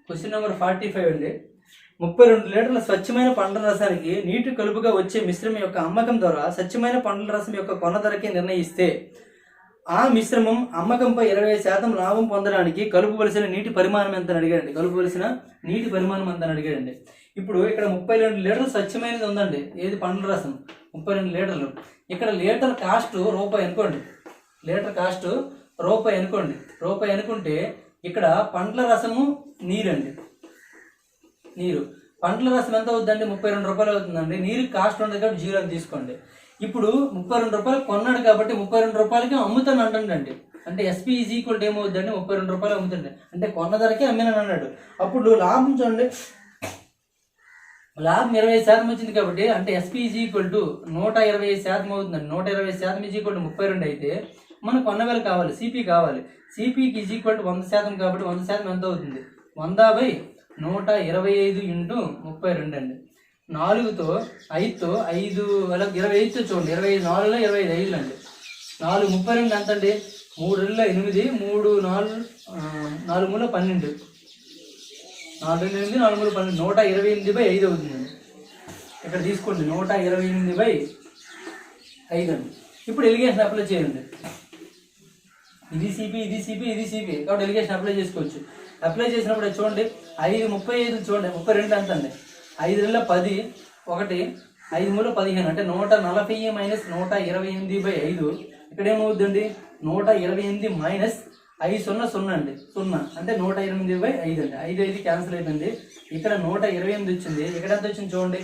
క్వశ్చన్ నెంబర్ 45 అండి. 32 లీటర్ల స్వచ్ఛమైన పండ్ల రసానికి నీటి కలుపుగా వచ్చే మిశ్రమం యొక్క అమ్మకం ద్వారా స్వచ్ఛమైన పండ్ల రసం యొక్క కొన ధరకి నిర్ణయిస్తే ఆ మిశ్రమం అమ్మకంపై 20% లాభం పొందడానికి కలుపువలసిన నీటి పరిమాణం ఎంత అని అడిగాడండి. ఇప్పుడు ఇక్కడ 32 లీటర్లు స్వచ్ఛమైనది ఉందండి. ఏది? పండ్ల రసం 32 లీటర్లు. ఇక్కడ లీటర్ కాస్ట్ రూపాయి అనుకోండి. రూపాయి అనుకుంటే ఇక్కడ పండ్ల రసము నీరు. పండ్ల రసం ఎంత అవుతుందండి? 32 రూపాయలు అవుతుందండి. నీరు కాస్ట్ ఉండదు కాబట్టి 0 అని తీసుకోండి. ఇప్పుడు 32 రూపాయలు కొన్నాడు కాబట్టి 32 రూపాయలకి అమ్ముతాను అంటుండండి. అంటే ఎస్పీ ఈజ్ ఈక్వల్ ఏమవుతుందండి? 32 రూపాయలు అమ్ముతుండే, అంటే కొన్న ధరకే అమ్మినాను అన్నాడు. అప్పుడు లాభం చూడండి, లాభం 25% వచ్చింది కాబట్టి అంటే ఎస్పీ ఈజ్ ఈక్వల్ టు 125% అవుతుందండి. 120% ఈజ్ ఈక్వల్ టు 32 అయితే మనకు కొన్న వేల కావాలి, సిపి కావాలి. సిపికి ఈజ్ ఈక్వల్ టు 100% కాబట్టి 100% ఎంత అవుతుంది? 100/125 ఇంటూ 32 అండి. 4తో 5తో 5 అలా 25తో చూడండి, 25 4లో 25 5 అండి. 4 32 ఎంత అండి? 3 8 3 4 4 3 12 4 8 4 3 12 128/5 అవుతుందండి. ఇక్కడ తీసుకోండి 128/5 అండి. ఇప్పుడు ఎలిగేషన్ అప్లై చేయండి. ఇది సిపి ఇది సిపి ఇది సిపి కాబట్టి ఎలిగేషన్ అప్లై చేసుకోవచ్చు. అప్లై చేసినప్పుడు చూడండి 5 35 చూడండి 32 ఎంత అండి? 5 10 1 5 3 15 అంటే 140 మైనస్ 128/5 ఇక్కడ ఏమవుతుందండి? 128 మైనస్ 5 0 0 అండి, 0 అంటే 128/5 అండి. 5 5 క్యాన్సిల్ అవుతుంది. ఇక్కడ 128 వచ్చింది. ఇక్కడ ఎంత వచ్చింది చూడండి,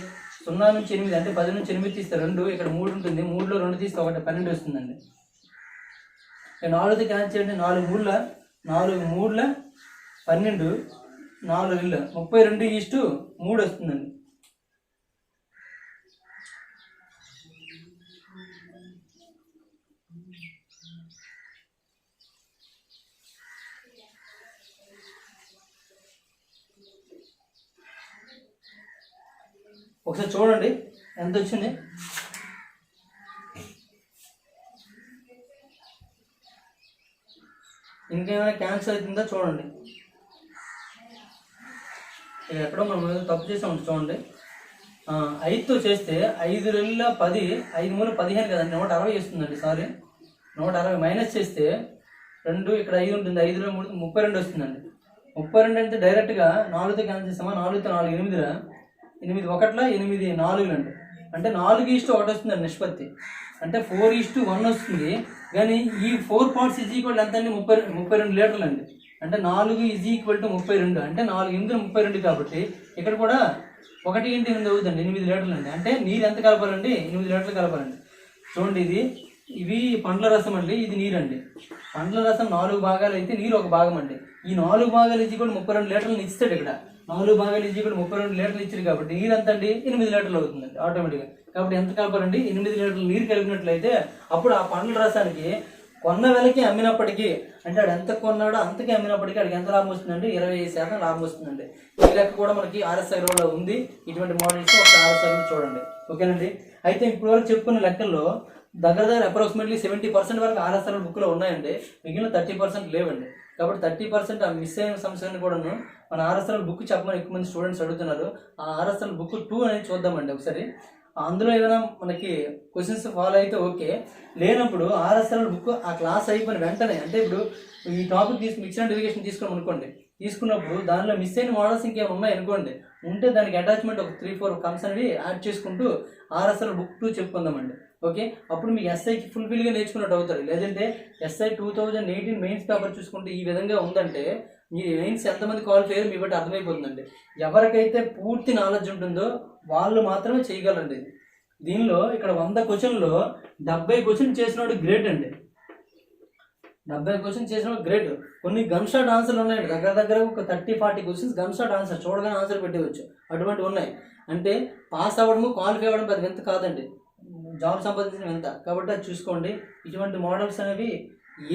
0 నుంచి 8 అంటే 10 నుంచి 8 తీస్తే 2, ఇక్కడ 3 ఉంటుంది, 3లో 2 తీస్తే 1 12 వస్తుందండి. 4తో క్యాన్సిల్ చేయండి, 4 3 12 4 32:3 వస్తుందండి. ఒకసారి చూడండి ఎంత వచ్చింది. ఇంకేమైనా క్యాన్సిల్ అవుతుందో చూడండి. ఎక్కడో మనం తప్పు చేసాము చూడండి. 5తో చేస్తే 5 2 10 5 3 15 కదండి, 160 వస్తుందండి. సారీ 160 మైనస్ చేస్తే 2 ఇక్కడ 5 ఉంటుంది, 5 3 32 వస్తుందండి. 32 అంటే డైరెక్ట్గా 4తో క్యాన్సిల్ చేస్తామా? 4తో 4 8 8 1 8 4 అండి. అంటే 4:1 వస్తుందండి నిష్పత్తి. అంటే 4:1 వస్తుంది. కానీ ఈ 4 పార్ట్స్ ఈజ్ ఈక్వల్ ఎంత అండి? 32 లీటర్లు అండి. అంటే 4 ఈజ్ ఈక్వల్ టు 32 అంటే 4 8 32 కాబట్టి ఇక్కడ కూడా 1 × 8 అవుతుందండి, 8 లీటర్లు అండి. అంటే నీరు ఎంత కలపాలండి? 8 లీటర్లు కలపాలండి. చూడండి ఇవి పండ్ల రసం అండి, ఇది నీరు అండి. పండ్ల రసం 4 భాగాలు అయితే నీరు 1 భాగం అండి. ఈ 4 భాగాలు ఈజ్ ఈక్వల్ 32 లీటర్లు ఇస్తాడు. ఇక్కడ 4 భాగాలు ఈజ్ ఈక్వల్ 32 లీటర్లు ఇచ్చారు కాబట్టి నీరు ఎంత అండి? 8 లీటర్లు అవుతుందండి ఆటోమేటిక్గా. కాబట్టి ఎంత కలపాలండి? 8 లీటర్లు నీరు కలిపినట్లయితే అప్పుడు ఆ పండ్ల రసానికి కొన్న వెలకి అమ్మినప్పటికీ, అంటే ఆడు ఎంత కొన్నాడో అంతకే అమ్మినప్పటికీ ఆడికి ఎంత లాభం వస్తుందండి? 25% లాభం వస్తుందండి. ఈ లెక్క కూడా మనకి RSIలో ఉంది. ఇటువంటి మోడల్స్ ఒక RSIలో చూడండి. ఓకేనండి. అయితే ఇప్పుడు వరకు చెప్పుకున్న లెక్కల్లో దగ్గర అప్రాక్సిమేట్లీ 70% వరకు RSI బుక్లో ఉన్నాయండి. మిగిలిన 30% లేవండి. కాబట్టి 30% ఆ మిస్ అయిన సమస్యలను కూడాను మన RSI బుక్ చెప్పమని ఎక్కువ మంది స్టూడెంట్స్ అడుగుతున్నారు. ఆ RSI బుక్ 2 అనేది చూద్దామండి ఒకసారి. అందులో ఏదైనా మనకి క్వశ్చన్స్ ఫాలో అయితే ఓకే, లేనప్పుడు RSI బుక్ ఆ క్లాస్ అయిపోయిన వెంటనే, అంటే ఇప్పుడు ఈ టాపిక్ మిక్స్డ్ ఇరిగేషన్ తీసుకున్నాం అనుకోండి, తీసుకున్నప్పుడు దానిలో మిస్ అయిన మోడల్స్ ఇంకేమైనా ఉన్నాయి అనుకోండి, ఉంటే దానికి అటాచ్మెంట్ ఒక 3-4 కమ్స్ అనేవి యాడ్ చేసుకుంటూ RSI బుక్ 2 చెప్పుకుందామండి. ఓకే, అప్పుడు మీకు ఎస్ఐకి ఫుల్ఫిల్గా నేర్చుకున్నట్టు అవుతారు. లేదంటే SI 2018 మెయిన్స్ పేపర్ చూసుకుంటే ఈ విధంగా ఉందంటే మీ మెయిన్స్ ఎంతమంది క్వాలిఫై అయ్యారో మీ బట్టి అర్థమైపోతుందండి. ఎవరికైతే పూర్తి నాలెడ్జ్ ఉంటుందో వాళ్ళు మాత్రమే చేయగలరండి. దీనిలో ఇక్కడ 100 క్వశ్చన్లో 70 క్వశ్చన్ చేసినోడు గ్రేట్ అండి. 70 క్వశ్చన్ చేసినోడు గ్రేట్. కొన్ని గన్ షాట్ ఆన్సర్లు ఉన్నాయండి, దగ్గర ఒక 30-40 క్వశ్చన్స్ గన్ షాట్ ఆన్సర్, చూడగానే ఆన్సర్ పెట్టవచ్చు, అటువంటివి ఉన్నాయి. అంటే పాస్ అవ్వడము క్వాలిఫై అవ్వడం పెద్ద ఎంత కాదండి, జాబ్ సంపాదించడం ఎంత. కాబట్టి అది చూసుకోండి. ఇటువంటి మోడల్స్ అనేవి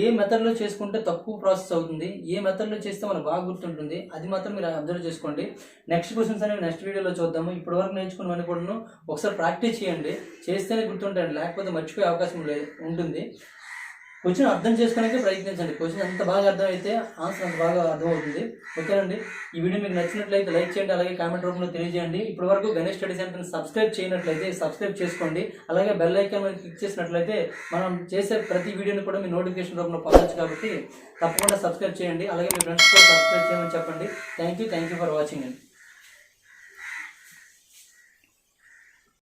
ఏ మెథడ్లో చేసుకుంటే తక్కువ ప్రాసెస్ అవుతుంది, ఏ మెథడ్లో చేస్తే మనకు బాగా గుర్తుంటుంది, అది మాత్రం మీరు అబ్జర్వ్ చేసుకోండి. నెక్స్ట్ క్వశ్చన్స్ అనేవి నెక్స్ట్ వీడియోలో చూద్దాము. ఇప్పటి వరకు నేర్చుకున్నవన్నీ కూడా ఒకసారి ప్రాక్టీస్ చేయండి, చేస్తేనే గుర్తుంటాయండి, లేకపోతే మర్చిపోయే అవకాశం ఉంటుంది. క్వశ్చన్ అర్థం చేసుకోవడానికి ప్రయత్నించండి. క్వశ్చన్ ఎంత బాగా అర్థమైతే ఆన్సర్ అంత బాగా అర్థమవుతుంది. ఓకేనండి. ఈ వీడియో మీకు నచ్చినట్లయితే లైక్ చేయండి, అలాగే కామెంట్ రూపంలో తెలియజేయండి. ఇప్పటి వరకు గణేష్ స్టడీ సెంటర్ని సబ్స్క్రైబ్ చేయనట్లయితే సబ్స్క్రైబ్ చేసుకోండి. అలాగే బెల్ ఐకాన్ మీద క్లిక్ చేసినట్లయితే మనం చేసే ప్రతి వీడియోని కూడా మీ నోటిఫికేషన్ రూపంలో పొందవచ్చు. కాబట్టి తప్పకుండా సబ్స్క్రైబ్ చేయండి. అలాగే మీ ఫ్రెండ్స్ కూడా సబ్స్క్రైబ్ చేయమని చెప్పండి. థ్యాంక్ యూ ఫర్ వాచింగ్ అండి.